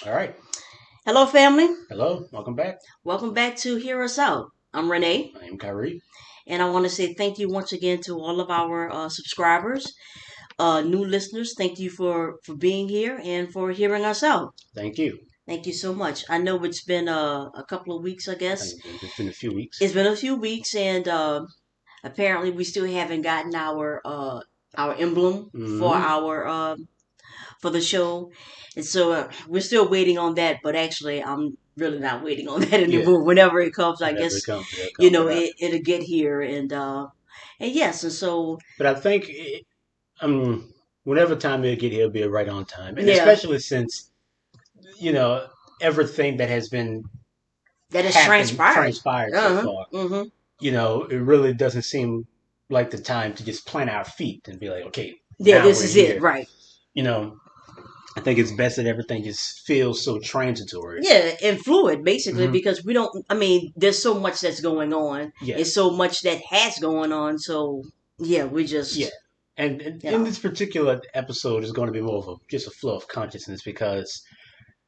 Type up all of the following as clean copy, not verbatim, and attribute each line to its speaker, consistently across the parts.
Speaker 1: All right.
Speaker 2: Hello, family.
Speaker 1: Hello. Welcome back.
Speaker 2: Welcome back to Hear Us Out. I'm Renee,
Speaker 1: I am Kyrie.
Speaker 2: and I want to say thank you once again to all of our subscribers, new listeners. Thank you for being here and for hearing us out.
Speaker 1: Thank you.
Speaker 2: Thank you so much. I know it's been a couple of weeks, I
Speaker 1: I
Speaker 2: guess.
Speaker 1: think it's been a few weeks.
Speaker 2: It's been a few weeks, and apparently we still haven't gotten our emblem for
Speaker 1: Mm-hmm.
Speaker 2: our for the show. And so we're still waiting on that, but actually, I'm really not waiting on that
Speaker 1: Yeah.
Speaker 2: anymore. Whenever it comes, I
Speaker 1: Whenever
Speaker 2: guess,
Speaker 1: it comes, it'll come. But
Speaker 2: it'll get here. And yes, and so,
Speaker 1: I think whenever time it'll get here, it'll be right on time, and
Speaker 2: yeah,
Speaker 1: especially since you know everything that has been
Speaker 2: that is
Speaker 1: happened
Speaker 2: transpired.
Speaker 1: transpired so
Speaker 2: Uh-huh.
Speaker 1: far.
Speaker 2: Mm-hmm.
Speaker 1: It really doesn't seem like the time to just plant our feet and be like, okay,
Speaker 2: Yeah,
Speaker 1: now
Speaker 2: this
Speaker 1: we're
Speaker 2: is it,
Speaker 1: here.
Speaker 2: right.
Speaker 1: You know, I think it's best that everything just feels so transitory.
Speaker 2: Yeah, and fluid, basically,
Speaker 1: Hmm.
Speaker 2: because we don't, I mean, there's so much that's going on.
Speaker 1: Yeah.
Speaker 2: There's so much that has going on. So, yeah, we
Speaker 1: Yeah.
Speaker 2: just,
Speaker 1: And
Speaker 2: you
Speaker 1: in
Speaker 2: know,
Speaker 1: this particular episode is going to be more of just a flow of consciousness because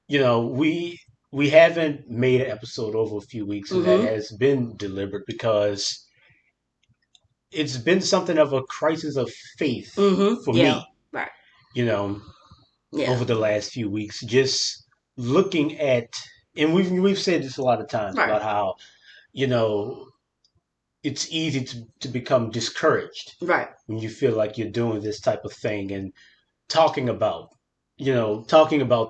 Speaker 1: we haven't made an episode over a few weeks, and that
Speaker 2: mm-hmm,
Speaker 1: has been deliberate because it's been something of a crisis of faith
Speaker 2: mm-hmm,
Speaker 1: for
Speaker 2: yeah,
Speaker 1: me.
Speaker 2: right,
Speaker 1: You know,
Speaker 2: yeah,
Speaker 1: over the last few weeks, just looking at, and we've said this a lot of times
Speaker 2: right,
Speaker 1: about how you know it's easy to become discouraged
Speaker 2: right,
Speaker 1: when you feel like you're doing this type of thing, and talking about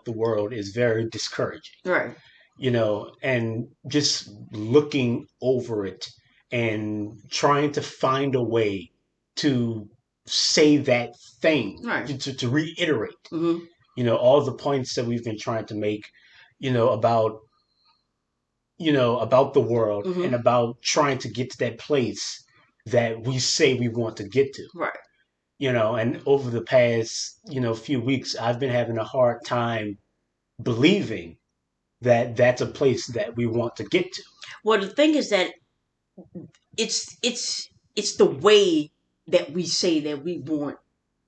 Speaker 1: the world is very discouraging,
Speaker 2: right,
Speaker 1: and just looking over it and trying to find a way to say that thing,
Speaker 2: right,
Speaker 1: to reiterate,
Speaker 2: mm-hmm,
Speaker 1: all the points that we've been trying to make, about, about the world and
Speaker 2: mm-hmm,
Speaker 1: about trying to get to that place that we say we want to get to.
Speaker 2: right.
Speaker 1: And over the past, few weeks, I've been having a hard time believing that that's a place that we want to get to.
Speaker 2: Well, the thing is that it's the way that we say that we want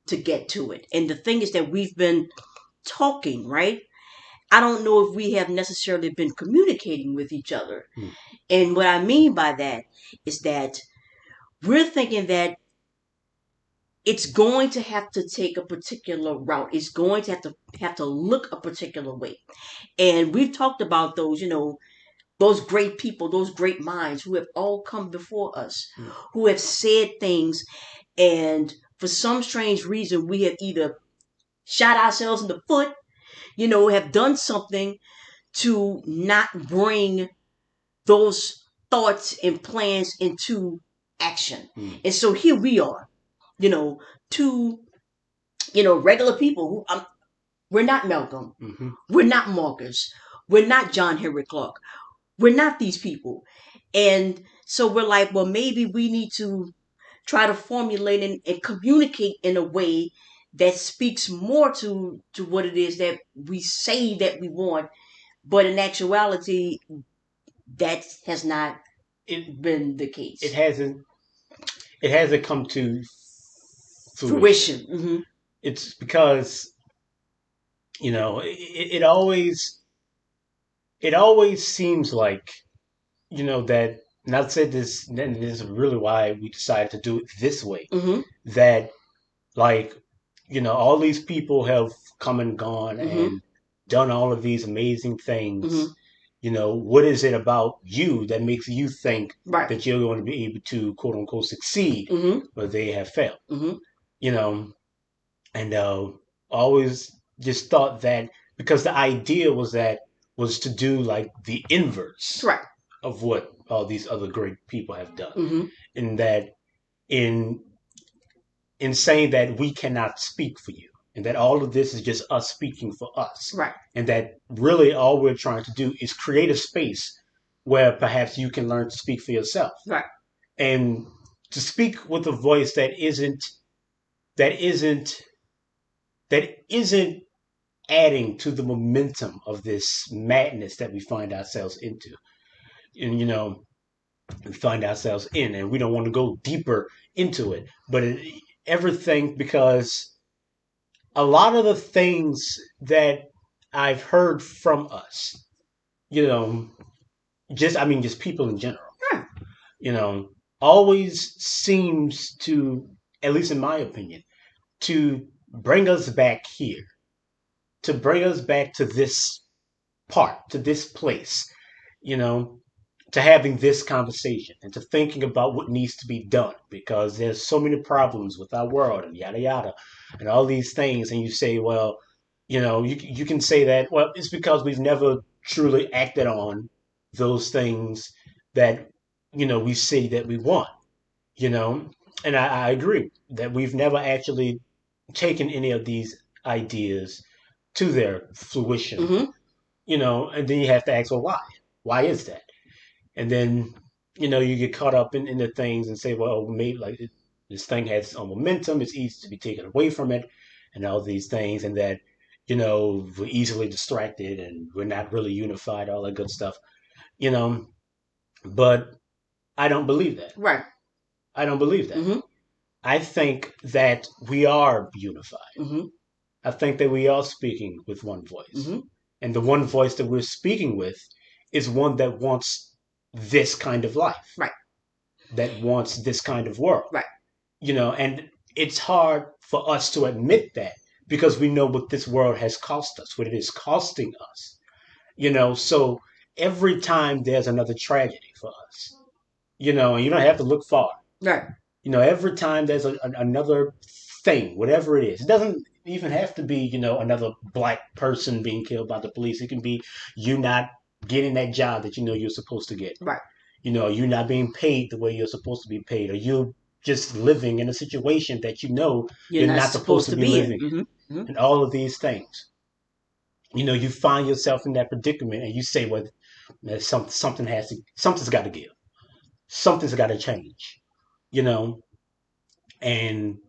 Speaker 2: to get to it, and the thing is that we've been talking, right? I don't know if we have necessarily been communicating with each other,
Speaker 1: Hmm.
Speaker 2: and what I mean by that is that we're thinking that it's going to have to take a particular route. It's going to have to look a particular way, and we've talked about those, those great people, those great minds who have all come before us,
Speaker 1: Hmm.
Speaker 2: who have said things, and for some strange reason, we have either shot ourselves in the foot, have done something to not bring those thoughts and plans into action.
Speaker 1: Hmm.
Speaker 2: And so here we are, you know, two, regular people who we're not Malcolm,
Speaker 1: Mm-hmm.
Speaker 2: we're not Marcus, we're not John Henry Clark, we're not these people. And so we're like, well, maybe we need to try to formulate and communicate in a way that speaks more to what it is that we say that we want, but in actuality, that has not
Speaker 1: It
Speaker 2: been the
Speaker 1: it
Speaker 2: case.
Speaker 1: hasn't it hasn't come to fruition.
Speaker 2: Fruition. Hmm.
Speaker 1: It's because it always seems like that. And I'd say this, and this is really why we decided to do it this way.
Speaker 2: Hmm.
Speaker 1: That, like, all these people have come and gone
Speaker 2: Hmm.
Speaker 1: and done all of these amazing things.
Speaker 2: Hmm.
Speaker 1: What is it about you that makes you think
Speaker 2: Right.
Speaker 1: that you're going to be able to, quote unquote, succeed
Speaker 2: Hmm.
Speaker 1: where they have failed?
Speaker 2: Hmm.
Speaker 1: You know, and always just thought that because the idea was to do like the inverse
Speaker 2: Right.
Speaker 1: of what all these other great people have done,
Speaker 2: Hmm.
Speaker 1: and that in saying that we cannot speak for you, and that all of this is just us speaking for us,
Speaker 2: Right.
Speaker 1: and that really all we're trying to do is create a space where perhaps you can learn to speak for yourself,
Speaker 2: Right.
Speaker 1: and to speak with a voice that isn't that isn't adding to the momentum of this madness that we find ourselves into, and we find ourselves in, and we don't want to go deeper into it, but everything, because a lot of the things that I've heard from us, you know, just people in general,
Speaker 2: Right.
Speaker 1: you know, always seems to, at least in my opinion, to bring us back here, to bring us back to this part, to this place, you know, to having this conversation and to thinking about what needs to be done because there's so many problems with our world and yada yada and all these things. And you say, well, you can say that, well, it's because we've never truly acted on those things that, we say that we want, you know, and I agree that we've never actually taken any of these ideas to their fruition,
Speaker 2: Mm-hmm.
Speaker 1: and then you have to ask, well, why? Why is that? And then you get caught up in the things and say, well, maybe like this thing has some momentum, it's easy to be taken away from it, and all these things, and that we're easily distracted and we're not really unified, all that good stuff, you know. But I don't believe that.
Speaker 2: Right.
Speaker 1: I don't believe that.
Speaker 2: Mm-hmm.
Speaker 1: I think that we are unified.
Speaker 2: Mm-hmm.
Speaker 1: I think that we are speaking with one voice,
Speaker 2: Mm-hmm.
Speaker 1: and the one voice that we're speaking with is one that wants this kind of life,
Speaker 2: Right.
Speaker 1: that wants this kind of world,
Speaker 2: Right.
Speaker 1: and it's hard for us to admit that because we know what this world has cost us, what it is costing us, so every time there's another tragedy for us, and you don't have to look far,
Speaker 2: Right.
Speaker 1: every time there's another thing, whatever it is, it doesn't even have to be, another black person being killed by the police. It can be you not getting that job that you're supposed to get.
Speaker 2: Right.
Speaker 1: You not being paid the way you're supposed to be paid, or you just living in a situation that
Speaker 2: You're
Speaker 1: you're
Speaker 2: not
Speaker 1: not supposed
Speaker 2: supposed
Speaker 1: to
Speaker 2: to
Speaker 1: be
Speaker 2: be in.
Speaker 1: living in,
Speaker 2: Mm-hmm. Mm-hmm.
Speaker 1: and all of these things. You find yourself in that predicament, and you say, "Well, something's got to give, something's got to change," you know. And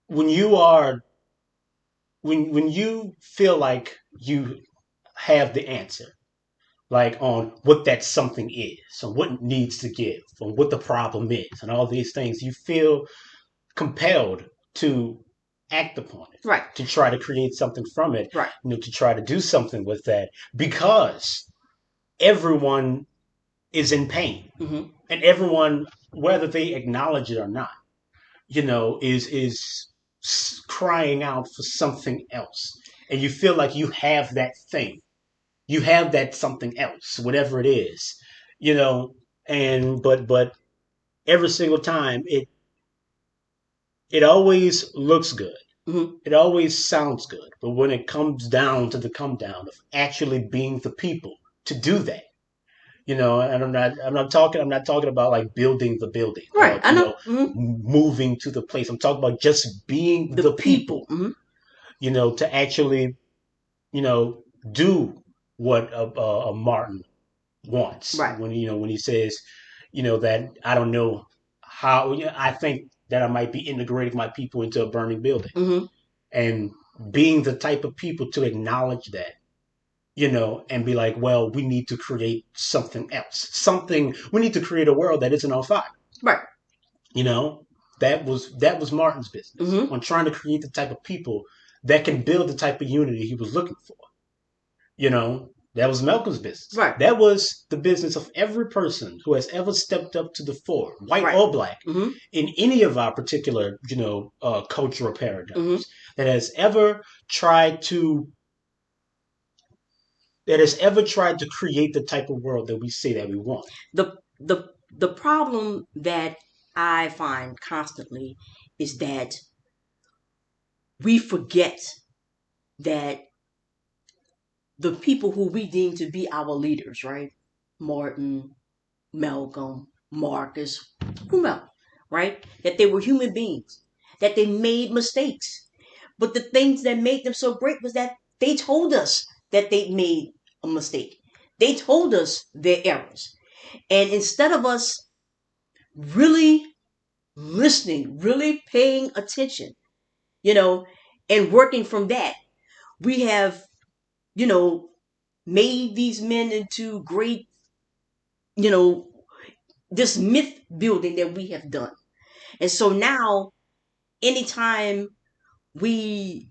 Speaker 1: when you are when you feel like you have the answer, like on what that something is, on what it needs to give, on what the problem is, and all these things, you feel compelled to act upon it,
Speaker 2: Right.
Speaker 1: to try to create something from it,
Speaker 2: Right.
Speaker 1: to try to do something with that, because everyone is in pain,
Speaker 2: Mm-hmm.
Speaker 1: and everyone, whether they acknowledge it or not, is crying out for something else, and you feel like you have that thing, you have that something else, whatever it is, you know, and but every single time it always looks good.
Speaker 2: Mm-hmm.
Speaker 1: It always sounds good. But when it comes down to the come down of actually being the people to do that, and I'm not talking about like building the building
Speaker 2: Right.
Speaker 1: or,
Speaker 2: I know. Mm-hmm.
Speaker 1: moving to the place. I'm talking about just being
Speaker 2: The
Speaker 1: the
Speaker 2: people.
Speaker 1: people,
Speaker 2: Mm-hmm.
Speaker 1: to actually, do what a Martin wants
Speaker 2: Right.
Speaker 1: when he says, that I don't know how, I think that I might be integrating my people into a burning building,
Speaker 2: Mm-hmm.
Speaker 1: and being the type of people to acknowledge that, and be like, well, we need to create something else, we need to create a world that isn't on fire.
Speaker 2: Right.
Speaker 1: you know that was Martin's business,
Speaker 2: Mm-hmm.
Speaker 1: on trying to create the type of people that can build the type of unity he was looking for. That was Malcolm's business.
Speaker 2: Right.
Speaker 1: That was the business of every person who has ever stepped up to the fore, white
Speaker 2: Right.
Speaker 1: or black,
Speaker 2: Mm-hmm.
Speaker 1: in any of our particular, cultural
Speaker 2: Mm-hmm.
Speaker 1: paradigms, that has ever tried to create the type of world that we say that we want.
Speaker 2: The problem that I find constantly is that we forget that the people who we deem to be our leaders, right? Martin, Malcolm, Marcus, whomever, right? That they were human beings, that they made mistakes. But the things that made them so great was that they told us that they made a mistake. They told us their errors. And instead of us really listening, really paying attention, you know, and working from that, we have, you know, made these men into great, you know, this myth building that we have done. And so now, anytime we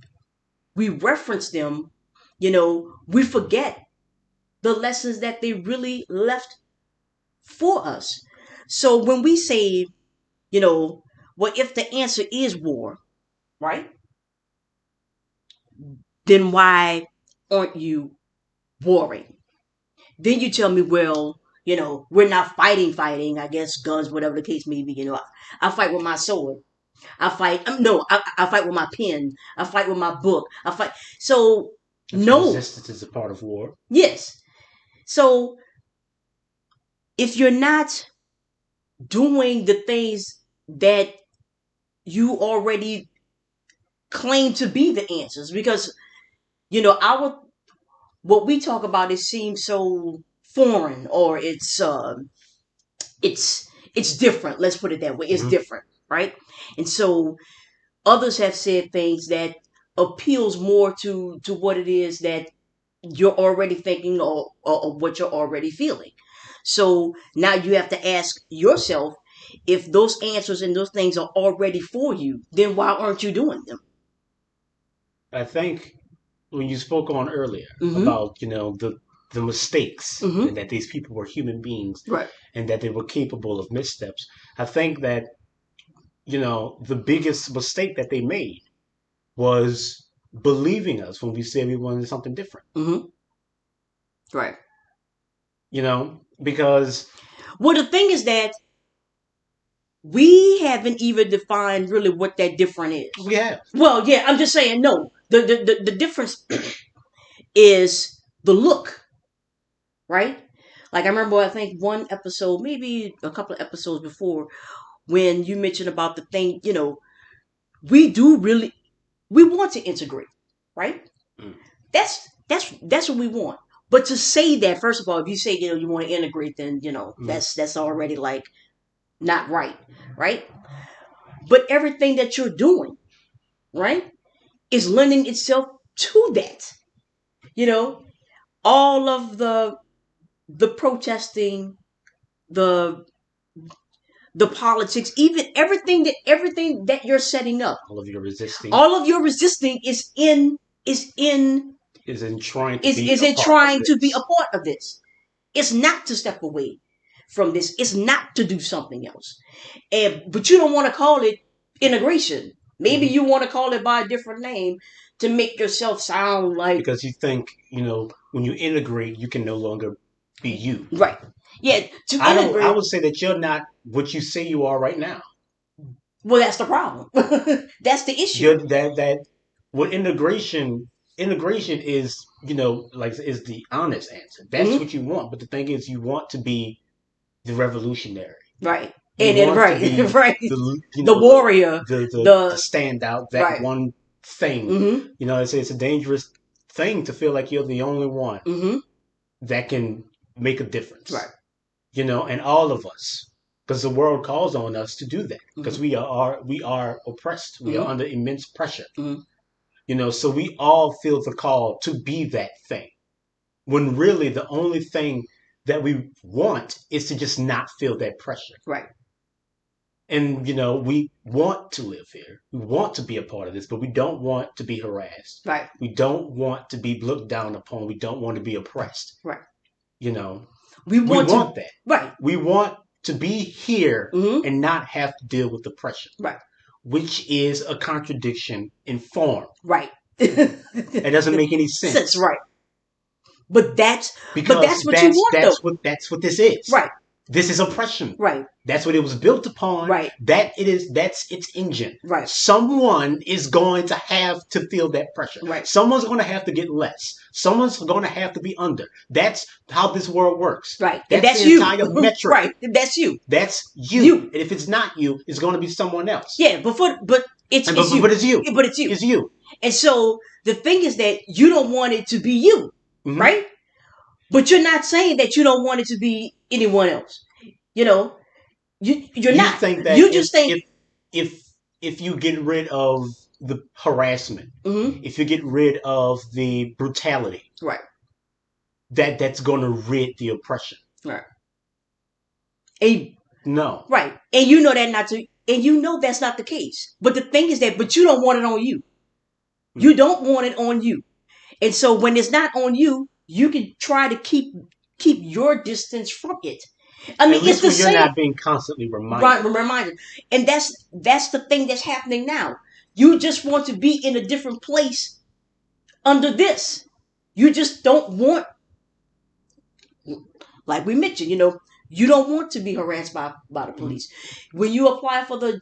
Speaker 2: we reference them, we forget the lessons that they really left for us. So when we say, well, if the answer is war, right? Then why aren't you warring? Then you tell me, well, we're not fighting, I guess, guns, whatever the case may be. I fight with my sword. I fight, no, I fight with my pen. I fight with my book. I fight. So,
Speaker 1: That's
Speaker 2: no.
Speaker 1: resistance is a part of war.
Speaker 2: Yes. So, if you're not doing the things that you already claim to be the answers, because, what we talk about, it seems so foreign, or it's different. Let's put it that way. It's different, right? And so others have said things that appeals more to what it is that you're already thinking, or what you're already feeling. So now you have to ask yourself, if those answers and those things are already for you, then why aren't you doing them?
Speaker 1: I think when you spoke on earlier
Speaker 2: Mm-hmm.
Speaker 1: about the mistakes,
Speaker 2: Mm-hmm.
Speaker 1: and that these people were human beings,
Speaker 2: Right.
Speaker 1: and that they were capable of missteps, I think that the biggest mistake that they made was believing us when we said we wanted something different.
Speaker 2: Mm-hmm. Right.
Speaker 1: Because
Speaker 2: Well, the thing is that we haven't even defined really what that different is.
Speaker 1: we have.
Speaker 2: Well, yeah, I'm just saying, no. The difference is the look, right? Like, I remember, I think one episode, maybe a couple of episodes before, when you mentioned about the thing, we do really, we want to integrate, right?
Speaker 1: Mm.
Speaker 2: That's what we want. But to say that, first of all, if you say, you want to integrate, then, that's already like not right? But everything that you're doing, right, is lending itself to that. You know, all of the protesting, the the politics, even everything that you're setting up,
Speaker 1: All of your resisting
Speaker 2: all of your resisting is in
Speaker 1: is in trying to be
Speaker 2: is
Speaker 1: a
Speaker 2: in
Speaker 1: part of
Speaker 2: trying to be a
Speaker 1: this.
Speaker 2: part of this. It's not to step away from this. It's not to do something else. But you don't want to call it integration. Maybe
Speaker 1: Mm-hmm.
Speaker 2: you want to call it by a different name to make yourself sound like,
Speaker 1: Because you think, when you integrate, you can no longer be you.
Speaker 2: right. Yeah, to
Speaker 1: I don't. I
Speaker 2: integrate.
Speaker 1: would say that you're not what you say you are right now.
Speaker 2: Well, that's the problem. That's the issue.
Speaker 1: You're that what integration is. Like is the honest answer. That's
Speaker 2: Hmm.
Speaker 1: what you want. But the thing is, you want to be the revolutionary.
Speaker 2: Right.
Speaker 1: You
Speaker 2: And then
Speaker 1: want to
Speaker 2: right,
Speaker 1: be
Speaker 2: right.
Speaker 1: the
Speaker 2: The warrior.
Speaker 1: the
Speaker 2: The
Speaker 1: standout, that
Speaker 2: right.
Speaker 1: one thing.
Speaker 2: Mm-hmm.
Speaker 1: It's a dangerous thing to feel like you're the only one
Speaker 2: Mm-hmm.
Speaker 1: that can make a difference.
Speaker 2: Right.
Speaker 1: And all of us, because the world calls on us to do that, because
Speaker 2: Mm-hmm.
Speaker 1: we are oppressed, we are
Speaker 2: Mm-hmm.
Speaker 1: under immense pressure.
Speaker 2: Mm-hmm.
Speaker 1: So we all feel the call to be that thing. When really the only thing that we want is to just not feel that pressure.
Speaker 2: Right.
Speaker 1: And we want to live here. We want to be a part of this, but we don't want to be harassed.
Speaker 2: Right.
Speaker 1: We don't want to be looked down upon. We don't want to be oppressed.
Speaker 2: Right.
Speaker 1: You know,
Speaker 2: We
Speaker 1: we
Speaker 2: want
Speaker 1: want
Speaker 2: to.
Speaker 1: that.
Speaker 2: Right.
Speaker 1: We want to be here
Speaker 2: Mm-hmm.
Speaker 1: and not have to deal with the pressure,
Speaker 2: Right.
Speaker 1: which is a contradiction in form.
Speaker 2: Right.
Speaker 1: It doesn't make any sense.
Speaker 2: That's right. But that's
Speaker 1: Because
Speaker 2: what you want, though.
Speaker 1: that's what this is.
Speaker 2: Right.
Speaker 1: This is oppression.
Speaker 2: Right.
Speaker 1: That's what it was built upon.
Speaker 2: Right.
Speaker 1: That's its engine.
Speaker 2: Right.
Speaker 1: Someone is going to have to feel that pressure.
Speaker 2: Right.
Speaker 1: Someone's going to have to get less. Someone's going to have to be under. That's how this world works.
Speaker 2: Right.
Speaker 1: That's
Speaker 2: And that's
Speaker 1: the
Speaker 2: you.
Speaker 1: entire metric.
Speaker 2: Right. That's you.
Speaker 1: That's you.
Speaker 2: You.
Speaker 1: And if it's not you, it's going to be someone else.
Speaker 2: Yeah, but it's you.
Speaker 1: But it's you.
Speaker 2: But it's you.
Speaker 1: It's you.
Speaker 2: And so the thing is that you don't want it to be you,
Speaker 1: Mm-hmm.
Speaker 2: right? But you're not saying that you don't want it to be anyone else. You're not.
Speaker 1: Think that
Speaker 2: you just think
Speaker 1: if you get rid of the harassment,
Speaker 2: mm-hmm.
Speaker 1: if you get rid of the brutality,
Speaker 2: right,
Speaker 1: that's going to rid the oppression.
Speaker 2: Right. And,
Speaker 1: no.
Speaker 2: Right. And you know that not to, and you know that's not the case. But the thing is that, but you don't want it on you. You don't want it on you. And so when it's not on you, you can try to keep your distance from it. I mean,
Speaker 1: At
Speaker 2: it's
Speaker 1: least
Speaker 2: the
Speaker 1: when you're
Speaker 2: same
Speaker 1: not being constantly reminded.
Speaker 2: reminder. And that's the thing that's happening now. You just want to be in a different place under this. You just don't want, like we mentioned, you don't want to be harassed by the
Speaker 1: Mhm.
Speaker 2: police. When you apply for the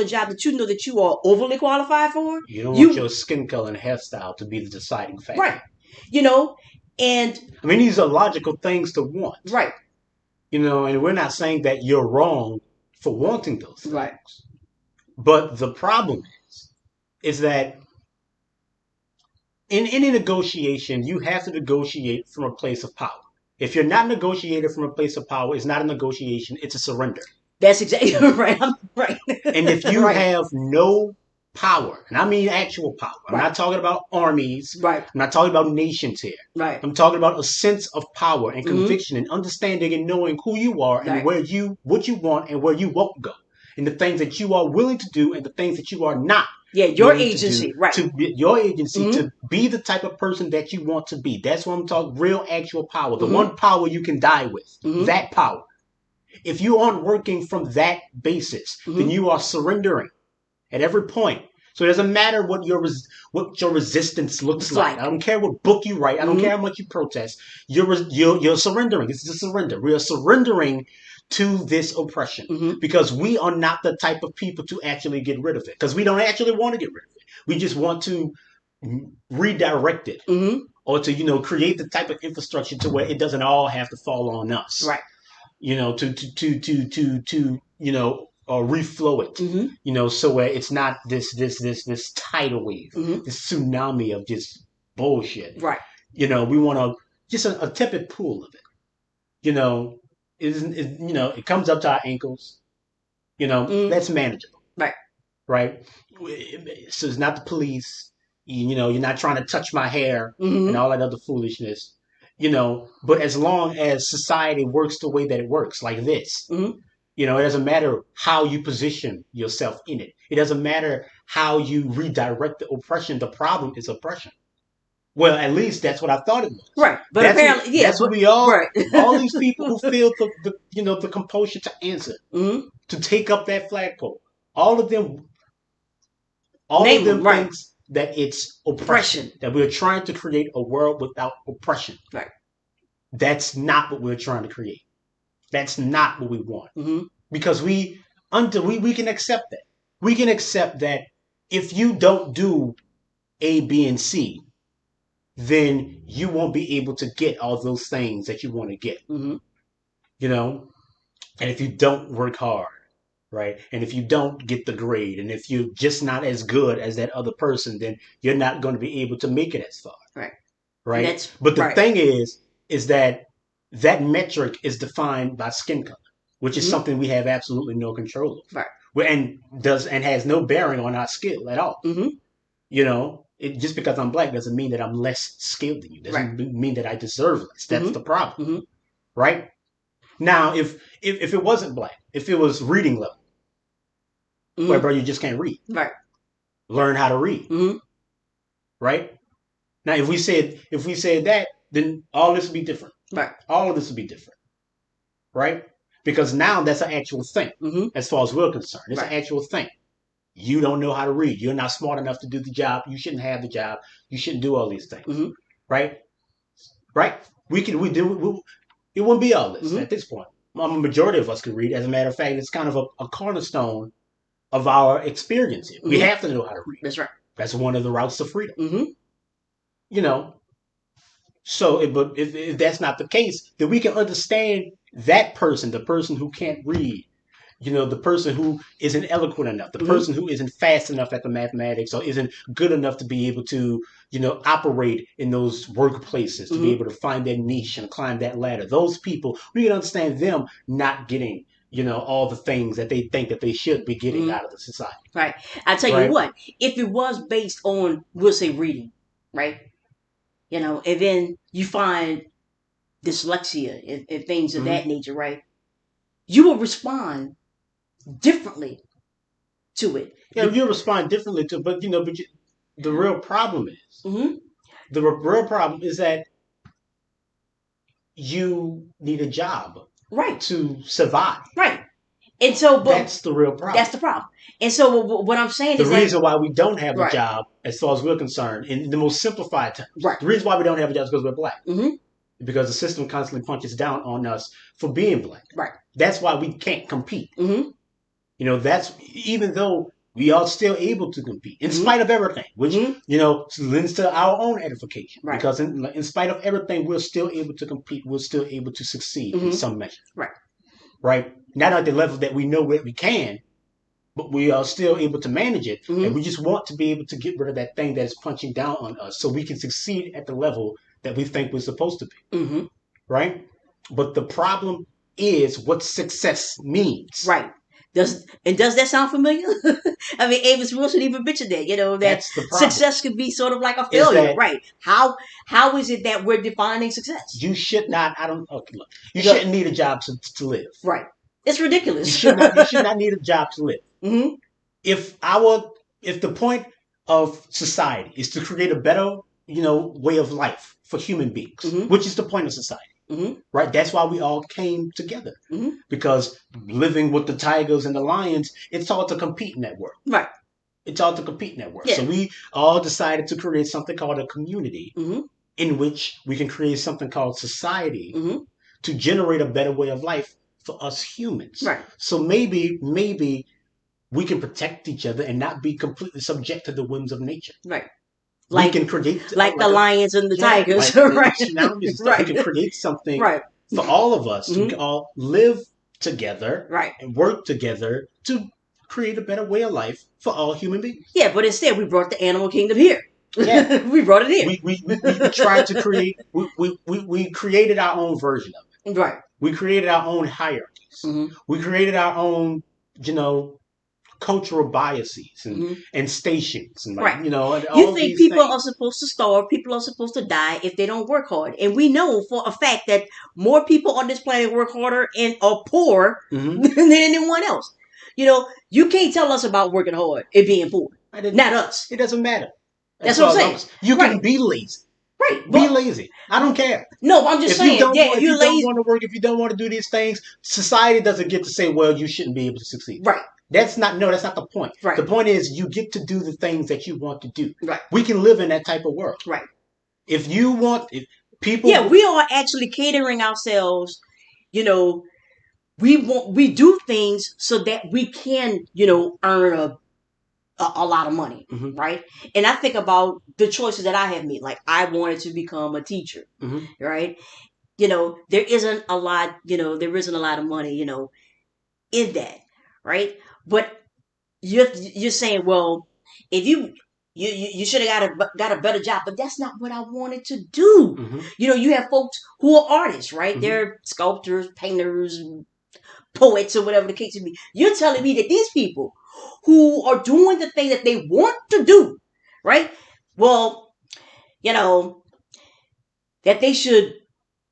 Speaker 2: job that you know that you are overly qualified for,
Speaker 1: You don't want
Speaker 2: you
Speaker 1: your skin color and hairstyle to be the deciding factor.
Speaker 2: right, you know, and
Speaker 1: I mean, these are logical things to want,
Speaker 2: right,
Speaker 1: and we're not saying that you're wrong for wanting those
Speaker 2: right.
Speaker 1: things. But the problem is that in any negotiation, you have to negotiate from a place of power. If you're not negotiating from a place of power, it's not a negotiation, it's a surrender.
Speaker 2: That's exactly right. I'm right.
Speaker 1: And if you
Speaker 2: Right.
Speaker 1: have no power, and I mean actual power, I'm
Speaker 2: Right.
Speaker 1: not talking about armies,
Speaker 2: Right.
Speaker 1: I'm not talking about nations here.
Speaker 2: Right.
Speaker 1: I'm talking about a sense of power and
Speaker 2: Mm-hmm.
Speaker 1: conviction and understanding and knowing who you are and
Speaker 2: Right.
Speaker 1: what you want and where you won't go. And the things that you are willing to do and the things that you are not
Speaker 2: Yeah, your
Speaker 1: willing to
Speaker 2: agency.
Speaker 1: do
Speaker 2: Right.
Speaker 1: to be your agency
Speaker 2: Mm-hmm.
Speaker 1: to be the type of person that you want to be. That's what I'm talking real actual power. The
Speaker 2: Mm-hmm.
Speaker 1: one power you can die with.
Speaker 2: Mm-hmm.
Speaker 1: That power. If you aren't working from that basis, then
Speaker 2: Mm-hmm.
Speaker 1: you are surrendering at every point. So it doesn't matter what your resistance looks
Speaker 2: It's
Speaker 1: like.
Speaker 2: like.
Speaker 1: I don't care what book you write. I don't
Speaker 2: Mm-hmm.
Speaker 1: care how much you protest. You're surrendering. It's a surrender. We are surrendering to this oppression
Speaker 2: Mm-hmm.
Speaker 1: because we are not the type of people to actually get rid of it. Because we don't actually want to get rid of it. We just want to redirect it
Speaker 2: Mm-hmm.
Speaker 1: or to create the type of infrastructure to where it doesn't all have to fall on us.
Speaker 2: Right.
Speaker 1: Or reflow it,
Speaker 2: Mm-hmm.
Speaker 1: so where it's not this tidal wave,
Speaker 2: Mm-hmm.
Speaker 1: this tsunami of just bullshit.
Speaker 2: Right.
Speaker 1: We want just a tepid pool of it. It comes up to our ankles.
Speaker 2: Mm-hmm.
Speaker 1: That's manageable,
Speaker 2: Right.
Speaker 1: right? So it's not the police. You're not trying to touch my hair and
Speaker 2: Mm-hmm.
Speaker 1: all that other foolishness. But as long as society works the way that it works, like this,
Speaker 2: Mm-hmm.
Speaker 1: it doesn't matter how you position yourself in it. It doesn't matter how you redirect the oppression. The problem is oppression. Well, at least that's what I thought it was.
Speaker 2: Right. But apparently, yeah.
Speaker 1: That's what we all
Speaker 2: Right.
Speaker 1: these people who feel the compulsion to answer,
Speaker 2: Mm-hmm.
Speaker 1: to take up that flagpole. All of them
Speaker 2: Name them. Right.
Speaker 1: thinks that it's oppression.
Speaker 2: Oppression.
Speaker 1: That we're trying to create a world without oppression.
Speaker 2: Right.
Speaker 1: That's not what we're trying to create. That's not what we want.
Speaker 2: Mm-hmm.
Speaker 1: Because we can accept that. We can accept that if you don't do A, B, and C, then you won't be able to get all those things that you want to get.
Speaker 2: Mm-hmm.
Speaker 1: And if you don't work hard, right? And if you don't get the grade, and if you're just not as good as that other person, then you're not going to be able to make it as far.
Speaker 2: Right.
Speaker 1: Right. But the thing is that metric is defined by skin color, which is something we have absolutely no control over.
Speaker 2: Right.
Speaker 1: And has no bearing on our skill at all.
Speaker 2: Mm-hmm.
Speaker 1: Just because I'm black doesn't mean that I'm less skilled than you. Doesn't mean that I deserve less. That's the problem.
Speaker 2: Mm-hmm.
Speaker 1: Right? Now, if it wasn't black, if it was reading level, where bro, you just can't read.
Speaker 2: Right.
Speaker 1: Learn how to read.
Speaker 2: Mm-hmm.
Speaker 1: Right? Now, if we said that, then all this would be different.
Speaker 2: Right.
Speaker 1: All of this would be different. Right? Because now that's an actual thing, as far as we're concerned. It's an actual thing. You don't know how to read. You're not smart enough to do the job. You shouldn't have the job. You shouldn't do all these things.
Speaker 2: Mm-hmm.
Speaker 1: Right? Right? It wouldn't be all this at this point. A majority of us could read. As a matter of fact, it's kind of a cornerstone of our experience here. We have to know how to read.
Speaker 2: That's right.
Speaker 1: That's one of the routes to freedom. So, but if that's not the case, then we can understand that person, the person who can't read, the person who isn't eloquent enough, the person who isn't fast enough at the mathematics or isn't good enough to be able to, operate in those workplaces, to be able to find their niche and climb that ladder. Those people, we can understand them not getting, all the things that they think that they should be getting out of the society.
Speaker 2: Right. I tell you what, if it was based on, we'll say reading, right? And then you find dyslexia and things of that nature, right? You will respond differently to it.
Speaker 1: Yeah, you respond differently to, but The real problem is
Speaker 2: Mm-hmm.
Speaker 1: the real problem is that you need a job
Speaker 2: Right.
Speaker 1: to survive.
Speaker 2: Right. And so, but
Speaker 1: That's the real
Speaker 2: that's
Speaker 1: problem.
Speaker 2: the problem. And so, what I'm saying
Speaker 1: The
Speaker 2: is that
Speaker 1: reason why we don't have a
Speaker 2: right,
Speaker 1: job, as far as we're concerned, in the most simplified terms,
Speaker 2: right.
Speaker 1: the reason why we don't have a job is because we're black.
Speaker 2: Mm-hmm.
Speaker 1: Because the system constantly punches down on us for being black.
Speaker 2: Right.
Speaker 1: That's why we can't compete.
Speaker 2: Mm-hmm.
Speaker 1: That's even though we are still able to compete in
Speaker 2: Mm-hmm.
Speaker 1: spite of everything, which
Speaker 2: Mm-hmm.
Speaker 1: lends to our own edification.
Speaker 2: Right.
Speaker 1: Because in spite of everything, we're still able to compete. We're still able to succeed in
Speaker 2: Mm-hmm.
Speaker 1: some measure.
Speaker 2: Right.
Speaker 1: Right. Not at the level that we know where we can, but we are still able to manage it.
Speaker 2: Mm-hmm.
Speaker 1: And we just want to be able to get rid of that thing that is punching down on us, so we can succeed at the level that we think we're supposed to be.
Speaker 2: Mm-hmm.
Speaker 1: Right. But the problem is what success means.
Speaker 2: Right. Does that sound familiar? I mean, Amos Wilson even mentioned that, that
Speaker 1: That's the problem.
Speaker 2: success could be sort of like a failure,
Speaker 1: that-
Speaker 2: right? How is it that we're defining success?
Speaker 1: You should not. Okay, look. You shouldn't need a job to live.
Speaker 2: Right. It's ridiculous.
Speaker 1: You should not need a job to live.
Speaker 2: Mm-hmm.
Speaker 1: If the point of society is to create a better, way of life for human beings,
Speaker 2: Mm-hmm.
Speaker 1: which is the point of society.
Speaker 2: Mm-hmm.
Speaker 1: Right? That's why we all came together.
Speaker 2: Mm-hmm.
Speaker 1: Because living with the tigers and the lions, it's all to compete in that world.
Speaker 2: Right.
Speaker 1: It's all to compete in that world.
Speaker 2: Yeah.
Speaker 1: So we all decided to create something called a community,
Speaker 2: Mm-hmm.
Speaker 1: in which we can create something called society,
Speaker 2: Mm-hmm.
Speaker 1: to generate a better way of life for us humans.
Speaker 2: Right.
Speaker 1: So maybe we can protect each other and not be completely subject to the whims of nature.
Speaker 2: Right.
Speaker 1: We can create
Speaker 2: like the lions and the tigers,
Speaker 1: like
Speaker 2: right?
Speaker 1: tsunamis and stuff.
Speaker 2: Right.
Speaker 1: We can create something
Speaker 2: Right.
Speaker 1: for all of us.
Speaker 2: Mm-hmm.
Speaker 1: We can all live together,
Speaker 2: Right.
Speaker 1: and work together to create a better way of life for all human beings.
Speaker 2: Yeah, but instead we brought the animal kingdom here.
Speaker 1: Yeah.
Speaker 2: We brought it here.
Speaker 1: We tried to create. We created our own version of it.
Speaker 2: Right.
Speaker 1: We created our own hierarchies.
Speaker 2: Mm-hmm.
Speaker 1: We created our own, cultural biases and,
Speaker 2: Mm-hmm.
Speaker 1: and stations and
Speaker 2: Right.
Speaker 1: and all
Speaker 2: You think
Speaker 1: these
Speaker 2: people
Speaker 1: things.
Speaker 2: are supposed to starve, people are supposed to die if they don't work hard. And we know for a fact that more people on this planet work harder and are poor
Speaker 1: Mhm.
Speaker 2: than anyone else. You can't tell us about working hard and being poor. Not us.
Speaker 1: It doesn't matter.
Speaker 2: That's what I'm saying.
Speaker 1: You can
Speaker 2: Right.
Speaker 1: be lazy.
Speaker 2: Right.
Speaker 1: Be lazy. I don't care.
Speaker 2: No, I'm just
Speaker 1: If
Speaker 2: saying.
Speaker 1: you don't,
Speaker 2: Yeah,
Speaker 1: if
Speaker 2: you're
Speaker 1: you don't
Speaker 2: lazy.
Speaker 1: want to work, if you don't want to do these things, society doesn't get to say, well, you shouldn't be able to succeed.
Speaker 2: Right.
Speaker 1: That's not the point.
Speaker 2: Right.
Speaker 1: The point is you get to do the things that you want to do.
Speaker 2: Right.
Speaker 1: We can live in that type of world.
Speaker 2: Right.
Speaker 1: If people.
Speaker 2: Yeah, we are actually catering ourselves. We do things so that we can, earn a lot of money,
Speaker 1: Mhm.
Speaker 2: right? And I think about the choices that I have made. Like I wanted to become a teacher,
Speaker 1: Mhm.
Speaker 2: right? There isn't a lot, there isn't a lot of money, in that, right? But you're saying, well, if you should have got a better job, but that's not what I wanted to do.
Speaker 1: Mhm.
Speaker 2: You have folks who are artists, right?
Speaker 1: Mhm.
Speaker 2: They're sculptors, painters, poets, or whatever the case may be. You're telling me that these people who are doing the thing that they want to do, right? Well, that they should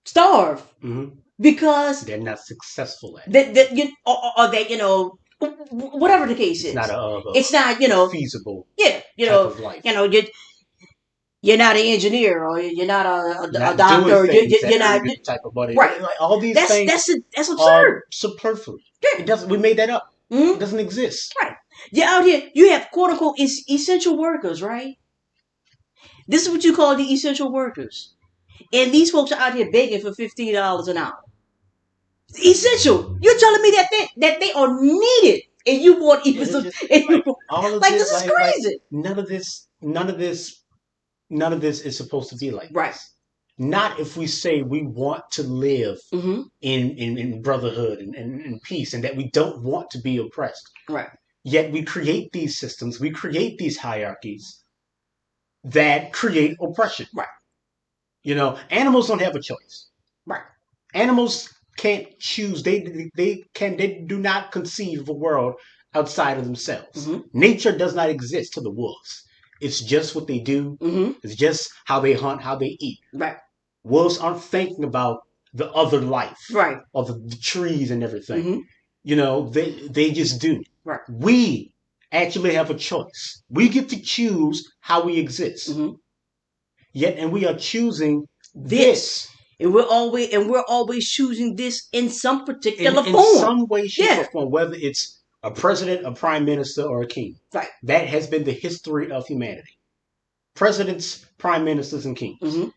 Speaker 2: starve
Speaker 1: Mhm.
Speaker 2: because
Speaker 1: They're not successful at it.
Speaker 2: or that whatever the case is.
Speaker 1: It's not feasible
Speaker 2: Yeah,
Speaker 1: type of life.
Speaker 2: You're not an engineer or you're not a
Speaker 1: Not
Speaker 2: doctor.
Speaker 1: doing things
Speaker 2: You're
Speaker 1: that
Speaker 2: not
Speaker 1: earn you type of money.
Speaker 2: right.
Speaker 1: Like, all these things
Speaker 2: That's absurd.
Speaker 1: are superfluous.
Speaker 2: Yeah.
Speaker 1: It doesn't. We made that up.
Speaker 2: Mhm.
Speaker 1: It doesn't exist.
Speaker 2: Right. You're out here. You have quote unquote essential workers, right? This is what you call the essential workers, and these folks are out here begging for $15 an hour. Essential. You're telling me that they are needed, and you want even
Speaker 1: It's
Speaker 2: some.
Speaker 1: just
Speaker 2: And you,
Speaker 1: all of
Speaker 2: like
Speaker 1: this,
Speaker 2: this is crazy.
Speaker 1: none of this is supposed to be like
Speaker 2: Right.
Speaker 1: this. Not if we say we want to live
Speaker 2: Mm-hmm.
Speaker 1: in brotherhood and peace, and that we don't want to be oppressed.
Speaker 2: Right.
Speaker 1: Yet we create these systems, we create these hierarchies that create oppression.
Speaker 2: Right.
Speaker 1: Animals don't have a choice.
Speaker 2: Right.
Speaker 1: Animals can't choose. They do not conceive of a world outside of themselves.
Speaker 2: Mm-hmm.
Speaker 1: Nature does not exist to the wolves. It's just what they do.
Speaker 2: Mm-hmm.
Speaker 1: It's just how they hunt, how they eat.
Speaker 2: Right.
Speaker 1: Wolves aren't thinking about the other life,
Speaker 2: Right.
Speaker 1: or the trees and everything.
Speaker 2: Mm-hmm.
Speaker 1: They just do.
Speaker 2: Right.
Speaker 1: We actually have a choice. We get to choose how we exist.
Speaker 2: Mm-hmm.
Speaker 1: Yet, and we are choosing
Speaker 2: This.
Speaker 1: this
Speaker 2: And we're always choosing this in some particular
Speaker 1: in
Speaker 2: form.
Speaker 1: some way, shape, or
Speaker 2: Yeah.
Speaker 1: form, whether it's a president, a prime minister, or a king.
Speaker 2: Right.
Speaker 1: That has been the history of humanity. Presidents, prime ministers, and kings.
Speaker 2: Mm-hmm.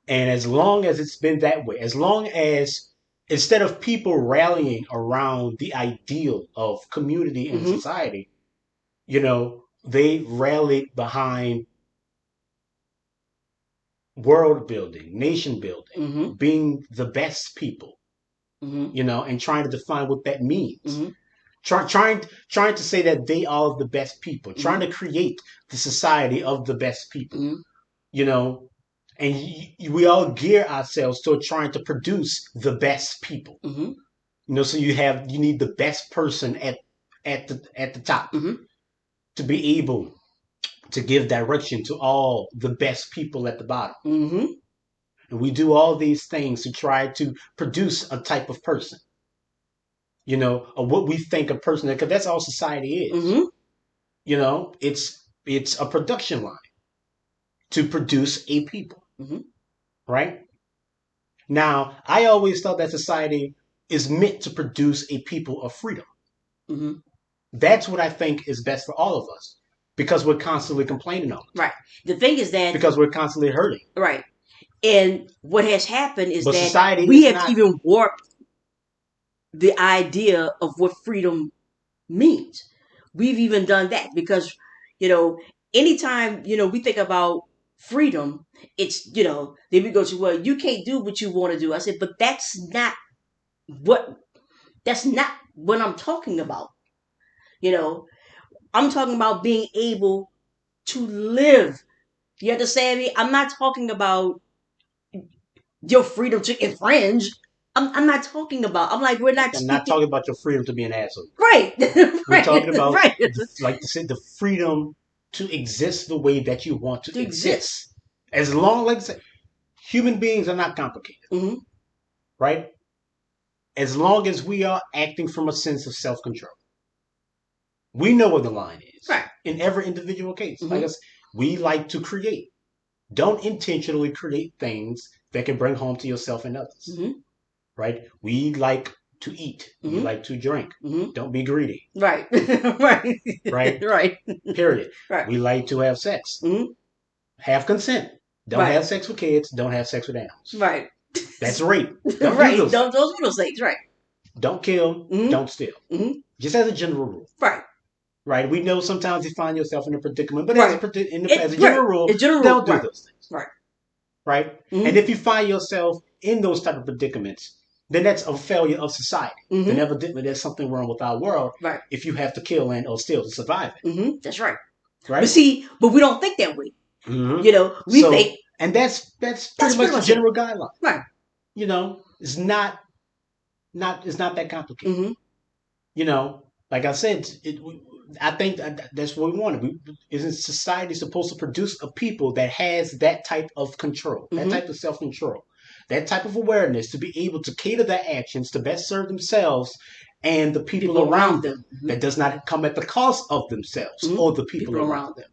Speaker 1: And as long as it's been that way, as long as instead of people rallying around the ideal of community and
Speaker 2: Mm-hmm.
Speaker 1: society, they rallied behind world building, nation building,
Speaker 2: Mm-hmm.
Speaker 1: being the best people,
Speaker 2: Mm-hmm.
Speaker 1: and trying to define what that means.
Speaker 2: Mm-hmm.
Speaker 1: Trying to say that they are the best people, trying
Speaker 2: Mm-hmm.
Speaker 1: to create the society of the best people,
Speaker 2: Mm-hmm.
Speaker 1: you know, and we all gear ourselves toward trying to produce the best people.
Speaker 2: Mm-hmm.
Speaker 1: So you need the best person at the top
Speaker 2: Mm-hmm.
Speaker 1: to be able to give direction to all the best people at the bottom.
Speaker 2: Mm-hmm.
Speaker 1: And we do all these things to try to produce a type of person, or what we think a person, because that's all society is.
Speaker 2: Mm-hmm.
Speaker 1: It's a production line to produce a people,
Speaker 2: Mm-hmm.
Speaker 1: right? Now, I always thought that society is meant to produce a people of freedom.
Speaker 2: Mm-hmm.
Speaker 1: That's what I think is best for all of us, because we're constantly complaining on it.
Speaker 2: Right. The thing is that
Speaker 1: Because we're constantly hurting.
Speaker 2: right. And what has happened is
Speaker 1: But
Speaker 2: that
Speaker 1: society
Speaker 2: we
Speaker 1: is
Speaker 2: have
Speaker 1: not.
Speaker 2: even warped the idea of what freedom means. We've even done that because, you know, anytime, we think about freedom, it's, then we go to, well, you can't do what you want to do. I said, but what, that's not what I'm talking about. You know, I'm talking about being able to live. You understand me? I'm not talking about your freedom to infringe. I'm not talking about. I'm like, we're not
Speaker 1: I'm not
Speaker 2: speaking.
Speaker 1: talking about your freedom to be an asshole.
Speaker 2: Right.
Speaker 1: We're
Speaker 2: Right.
Speaker 1: talking about,
Speaker 2: Right.
Speaker 1: like to say, the freedom to exist the way that you want to
Speaker 2: To
Speaker 1: exist.
Speaker 2: exist.
Speaker 1: As long, like I say, human beings are not complicated,
Speaker 2: Mm-hmm.
Speaker 1: right? As long as we are acting from a sense of self-control, we know where the line is.
Speaker 2: Right.
Speaker 1: In every individual case,
Speaker 2: Mm-hmm.
Speaker 1: like us, we like to create. Don't intentionally create things that can bring harm to yourself and others.
Speaker 2: Mm-hmm.
Speaker 1: Right? We like to eat.
Speaker 2: Mm-hmm.
Speaker 1: We like to drink.
Speaker 2: Mm-hmm.
Speaker 1: Don't be greedy.
Speaker 2: Right. Right.
Speaker 1: Right?
Speaker 2: Right.
Speaker 1: Period.
Speaker 2: Right.
Speaker 1: We like to have sex.
Speaker 2: Mm-hmm.
Speaker 1: Have consent. Don't
Speaker 2: Right.
Speaker 1: have sex with kids. Don't have sex with animals.
Speaker 2: Right.
Speaker 1: That's rape. Don't
Speaker 2: Right.
Speaker 1: do those.
Speaker 2: Those little things. Right.
Speaker 1: Don't kill.
Speaker 2: Mm-hmm.
Speaker 1: Don't steal.
Speaker 2: Mm-hmm.
Speaker 1: Just as a general rule.
Speaker 2: Right.
Speaker 1: Right? We know sometimes you find yourself in a predicament, but
Speaker 2: Right.
Speaker 1: as a general rule, don't do
Speaker 2: right.
Speaker 1: those things.
Speaker 2: Right.
Speaker 1: Right?
Speaker 2: Mm-hmm.
Speaker 1: And if you find yourself in those type of predicaments, then that's a failure of society.
Speaker 2: Mm-hmm.
Speaker 1: Then evidently there's something wrong with our world.
Speaker 2: Right.
Speaker 1: If you have to kill and or steal to survive it.
Speaker 2: Mm-hmm. That's right.
Speaker 1: Right.
Speaker 2: But we don't think that way.
Speaker 1: Mm-hmm.
Speaker 2: We think,
Speaker 1: and that's pretty much the general guideline.
Speaker 2: Right.
Speaker 1: It's not that complicated.
Speaker 2: Mm-hmm.
Speaker 1: Like I said, I think that's what we wanted. Isn't society supposed to produce a people that has that type of control,
Speaker 2: Mm-hmm.
Speaker 1: that type of self-control, that type of awareness to be able to cater their actions to best serve themselves and the people around them.
Speaker 2: Mm-hmm.
Speaker 1: That does not come at the cost of themselves
Speaker 2: Mm-hmm.
Speaker 1: or the people around them.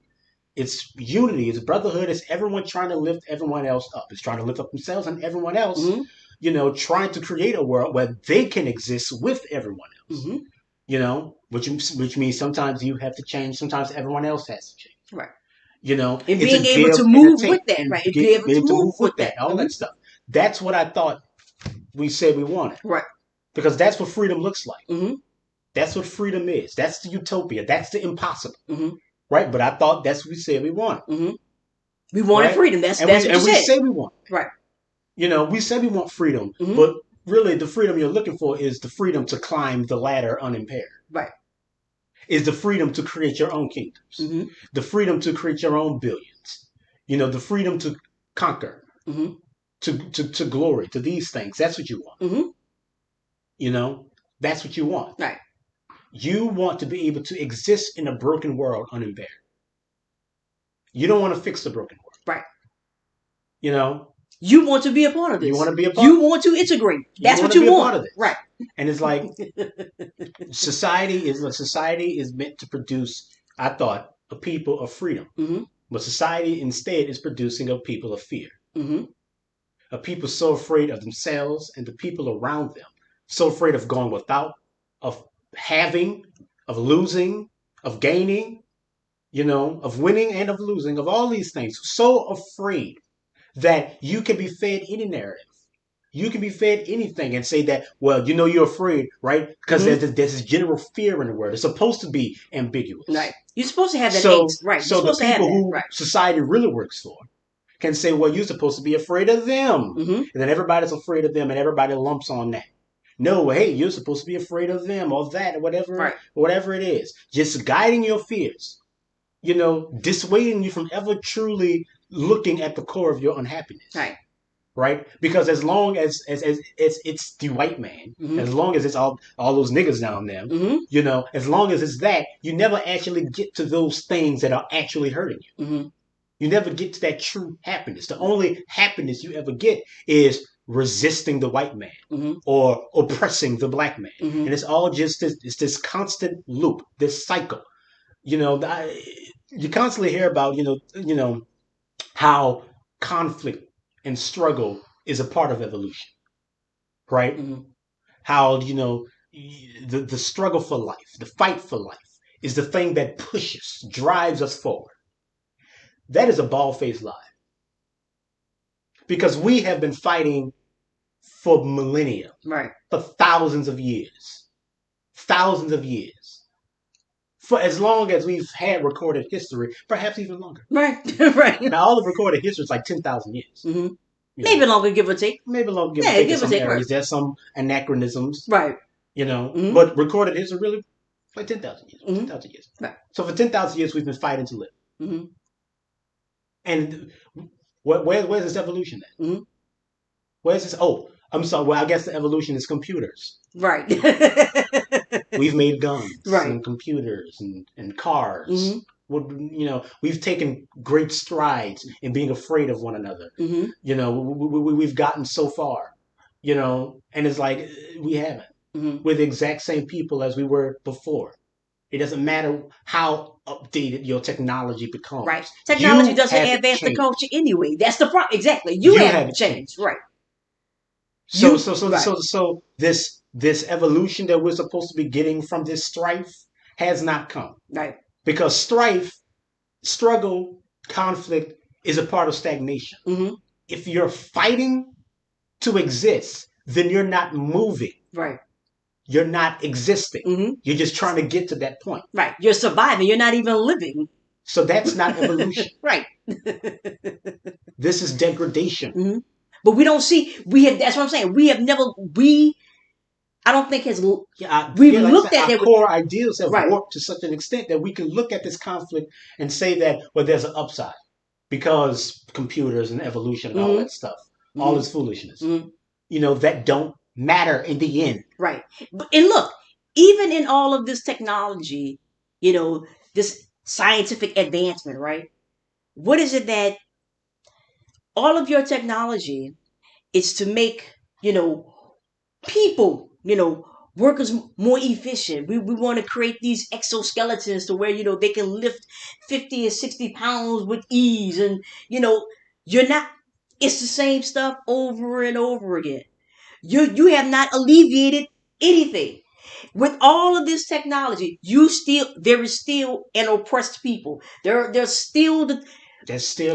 Speaker 1: It's unity, it's brotherhood, it's everyone trying to lift everyone else up. It's trying to lift up themselves and everyone else,
Speaker 2: Mm-hmm.
Speaker 1: Trying to create a world where they can exist with everyone else.
Speaker 2: Mm-hmm.
Speaker 1: Which means sometimes you have to change, sometimes everyone else has to change.
Speaker 2: Right.
Speaker 1: And
Speaker 2: being able to move with that, right? And be able to move with that.
Speaker 1: All that stuff. That's what I thought we said we wanted.
Speaker 2: Right.
Speaker 1: Because that's what freedom looks like.
Speaker 2: Mm-hmm.
Speaker 1: That's what freedom is. That's the utopia. That's the impossible.
Speaker 2: Mm-hmm.
Speaker 1: Right? But I thought that's what we said we wanted.
Speaker 2: Mm-hmm. We wanted freedom. That's what you said.
Speaker 1: And we said we want.
Speaker 2: Right.
Speaker 1: We said we want freedom.
Speaker 2: Mm-hmm.
Speaker 1: But really the freedom you're looking for is the freedom to climb the ladder unimpaired.
Speaker 2: Right.
Speaker 1: Is the freedom to create your own kingdoms.
Speaker 2: Mm-hmm.
Speaker 1: The freedom to create your own billions. The freedom to conquer.
Speaker 2: Mm-hmm.
Speaker 1: To glory, to these things. That's what you want.
Speaker 2: Mm-hmm.
Speaker 1: That's what you want.
Speaker 2: Right.
Speaker 1: You want to be able to exist in a broken world unimpaired. You don't want to fix the broken world.
Speaker 2: Right.
Speaker 1: You
Speaker 2: want to be a part of this.
Speaker 1: You want to be a part.
Speaker 2: You want to integrate. That's what you want.
Speaker 1: Right. And it's like society is meant to produce, I thought, a people of freedom.
Speaker 2: Mm-hmm.
Speaker 1: But society instead is producing a people of fear.
Speaker 2: Mm-hmm.
Speaker 1: A people so afraid of themselves and the people around them, so afraid of going without, of having, of losing, of gaining, of winning and of losing, of all these things. So afraid that you can be fed any narrative. You can be fed anything and say that, well, you're afraid, right? Because
Speaker 2: Mm-hmm.
Speaker 1: there's this general fear in the world. It's supposed to be ambiguous.
Speaker 2: Right. You're supposed to have that
Speaker 1: So,
Speaker 2: angst. Right. You're
Speaker 1: so the
Speaker 2: supposed to have
Speaker 1: people
Speaker 2: that.
Speaker 1: who
Speaker 2: Right.
Speaker 1: society really works for can say, well, you're supposed to be afraid of them.
Speaker 2: Mm-hmm.
Speaker 1: And then everybody's afraid of them and everybody lumps on that. No, hey, you're supposed to be afraid of them or that or
Speaker 2: Right.
Speaker 1: whatever it is. Just guiding your fears, dissuading you from ever truly looking at the core of your unhappiness.
Speaker 2: Right.
Speaker 1: Right? Because as long as it's the white man,
Speaker 2: Mm-hmm.
Speaker 1: as long as it's all those niggas down there,
Speaker 2: Mm-hmm.
Speaker 1: as long as it's that, you never actually get to those things that are actually hurting you.
Speaker 2: Mm-hmm.
Speaker 1: You never get to that true happiness. The only happiness you ever get is resisting the white man
Speaker 2: Mm-hmm.
Speaker 1: or oppressing the black man.
Speaker 2: Mm-hmm.
Speaker 1: And it's all just this constant loop, this cycle. You constantly hear about, how conflict and struggle is a part of evolution, right?
Speaker 2: Mm-hmm.
Speaker 1: How, the struggle for life, the fight for life is the thing that pushes, drives us forward. That is a bald-faced lie. Because we have been fighting for millennia,
Speaker 2: Right.
Speaker 1: for thousands of years, for as long as we've had recorded history, perhaps even longer.
Speaker 2: Right. Right.
Speaker 1: Now, all of recorded history is like 10,000 years.
Speaker 2: Mm-hmm. Maybe longer, give or take.
Speaker 1: Maybe longer, give or take in some areas.
Speaker 2: Right.
Speaker 1: There's some anachronisms,
Speaker 2: right. Mm-hmm.
Speaker 1: But recorded history really like 10,000 years.
Speaker 2: Mm-hmm.
Speaker 1: 10,000 years.
Speaker 2: Right.
Speaker 1: So for 10,000 years, we've been fighting to live.
Speaker 2: Mm-hmm.
Speaker 1: And where's this evolution at?
Speaker 2: Mm-hmm.
Speaker 1: Where's this? Oh, I'm sorry. Well, I guess the evolution is computers.
Speaker 2: Right.
Speaker 1: We've made guns
Speaker 2: right.
Speaker 1: and computers and cars.
Speaker 2: Mm-hmm.
Speaker 1: We've taken great strides in being afraid of one another.
Speaker 2: Mm-hmm.
Speaker 1: We've gotten so far, and it's like we haven't.
Speaker 2: Mm-hmm.
Speaker 1: We're the exact same people as we were before. It doesn't matter how updated your technology becomes.
Speaker 2: Right. Technology doesn't advance the culture anyway. That's the problem. Exactly. You haven't changed. Right.
Speaker 1: So this evolution that we're supposed to be getting from this strife has not come.
Speaker 2: Right.
Speaker 1: Because strife, struggle, conflict is a part of stagnation.
Speaker 2: Mm-hmm.
Speaker 1: If you're fighting to exist, then you're not moving.
Speaker 2: Right.
Speaker 1: You're not existing.
Speaker 2: Mm-hmm.
Speaker 1: You're just trying to get to that point.
Speaker 2: Right. You're surviving. You're not even living.
Speaker 1: So that's not evolution.
Speaker 2: Right.
Speaker 1: This is degradation.
Speaker 2: Mm-hmm. But we don't see. That's what I'm saying. We have never. I don't think has. We've looked at
Speaker 1: our
Speaker 2: it.
Speaker 1: Core ideals have warped to such an extent that we can look at this conflict and say that, well, there's an upside because computers and evolution and all that stuff, all this foolishness, that don't matter in the end.
Speaker 2: Right. And look, even in all of this technology, this scientific advancement, right? What is it that all of your technology is to make, people, workers more efficient. We want to create these exoskeletons to where, they can lift 50 or 60 pounds with ease. And, you're not, it's the same stuff over and over again. You have not alleviated anything. With all of this technology, there is still an oppressed people. There's still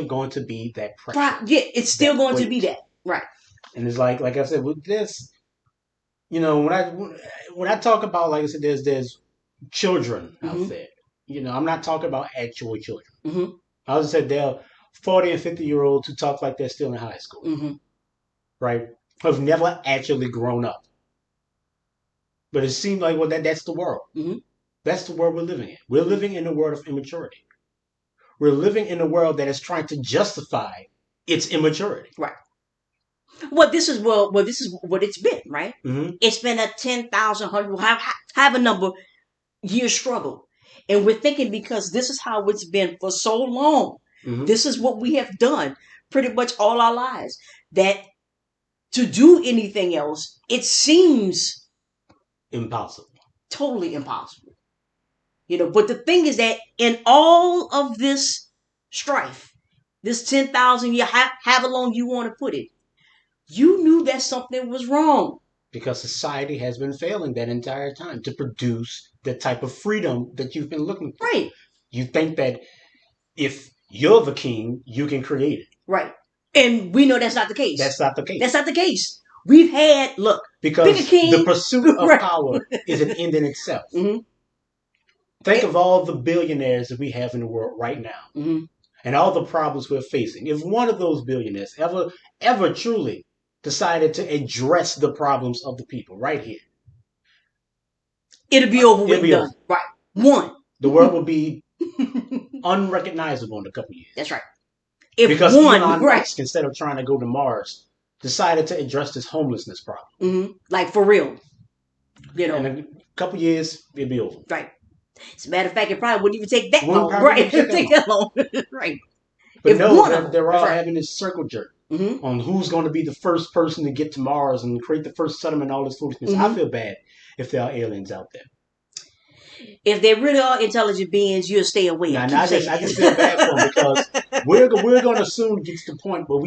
Speaker 1: going to be that pressure.
Speaker 2: Yeah, it's still going to be that. Right.
Speaker 1: And it's like I said, with this, when I talk about, like I said, there's children out there. I'm not talking about actual children.
Speaker 2: Mm-hmm.
Speaker 1: I just said they're 40 and 50-year-olds who talk like they're still in high school.
Speaker 2: Mm-hmm.
Speaker 1: Right? Have never actually grown up. But it seems like, well, that's the world.
Speaker 2: Mm-hmm.
Speaker 1: That's the world we're living in. We're living in a world of immaturity. We're living in a world that is trying to justify its immaturity.
Speaker 2: Right. Well, this is what it's been, right?
Speaker 1: Mm-hmm.
Speaker 2: It's been a 10,000, have a number year struggle. And we're thinking because this is how it's been for so long.
Speaker 1: Mm-hmm.
Speaker 2: This is what we have done pretty much all our lives. That to do anything else, it seems
Speaker 1: impossible.
Speaker 2: Totally impossible. But the thing is that in all of this strife, this 10,000 year, however long you want to put it, you knew that something was wrong.
Speaker 1: Because society has been failing that entire time to produce the type of freedom that you've been looking for.
Speaker 2: Right.
Speaker 1: You think that if you're the king, you can create it.
Speaker 2: Right. And we know that's not the case.
Speaker 1: That's not the case.
Speaker 2: That's not the case. We've had, look,
Speaker 1: because
Speaker 2: king,
Speaker 1: the pursuit of
Speaker 2: right.
Speaker 1: power is an end in itself.
Speaker 2: Mm-hmm.
Speaker 1: Think of all the billionaires that we have in the world right now,
Speaker 2: mm-hmm.
Speaker 1: and all the problems we're facing. If one of those billionaires ever truly decided to address the problems of the people right here,
Speaker 2: it'll be over with. Done. Right. One.
Speaker 1: The world will be unrecognizable in a couple of years.
Speaker 2: That's right.
Speaker 1: Because Elon Musk, instead of trying to go to Mars, decided to address this homelessness problem.
Speaker 2: Mm-hmm. Like for real.
Speaker 1: In a couple of years, it'll be over.
Speaker 2: Right. As a matter of fact, it probably wouldn't even take that long. Right. Take that long. Right.
Speaker 1: But they're all having this circle jerk on who's going to be the first person to get to Mars and create the first settlement, all this foolishness. I feel bad if there are aliens out there.
Speaker 2: If they really are intelligent beings, you'll stay away.
Speaker 1: I just feel bad for them because we're going to soon get to the point where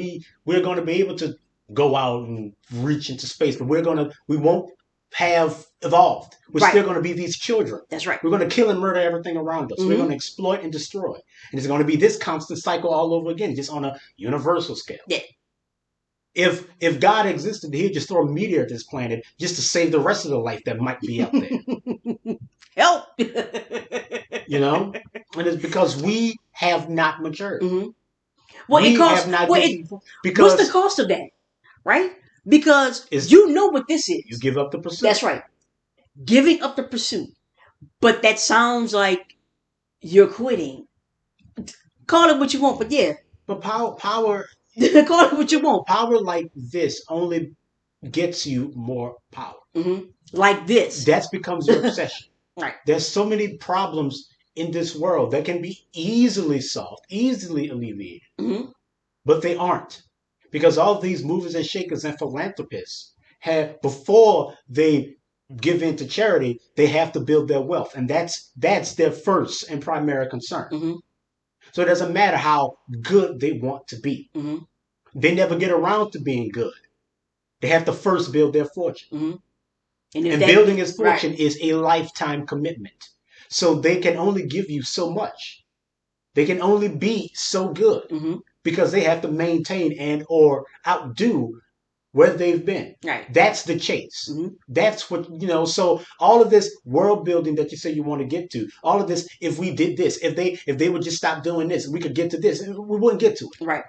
Speaker 1: we're going to be able to go out and reach into space, but we won't have evolved. We're still going to be these children.
Speaker 2: That's right.
Speaker 1: We're going to kill and murder everything around us. We're going to exploit and destroy, and it's going to be this constant cycle all over again, just on a universal scale.
Speaker 2: Yeah.
Speaker 1: If God existed, he'd just throw a meteor at this planet just to save the rest of the life that might be out there.
Speaker 2: Help!
Speaker 1: And it's because we have not matured.
Speaker 2: Mm-hmm. Well, what's the cost of that? Right? Because you know what this is.
Speaker 1: You give up the pursuit.
Speaker 2: That's right. Giving up the pursuit. But that sounds like you're quitting. Call it what you want, but yeah.
Speaker 1: But power
Speaker 2: call it what you want.
Speaker 1: Power like this only gets you more power.
Speaker 2: Mm-hmm. Like this.
Speaker 1: That becomes your obsession.
Speaker 2: Right.
Speaker 1: There's so many problems in this world that can be easily solved, easily alleviated.
Speaker 2: Mm-hmm.
Speaker 1: But they aren't. Because all of these movers and shakers and philanthropists have, before they give in to charity, they have to build their wealth. And that's their first and primary concern.
Speaker 2: Mm-hmm. So
Speaker 1: it doesn't matter how good they want to be.
Speaker 2: Mm-hmm.
Speaker 1: They never get around to being good. They have to first build their fortune.
Speaker 2: Mm-hmm.
Speaker 1: And building his fortune is a lifetime commitment. So they can only give you so much. They can only be so good because they have to maintain and or outdo where they've been.
Speaker 2: Right.
Speaker 1: That's the chase. Mm-hmm. That's what, so all of this world building that you say you want to get to, all of this, if we did this, if they would just stop doing this, we could get to this, we wouldn't get to it.
Speaker 2: Right.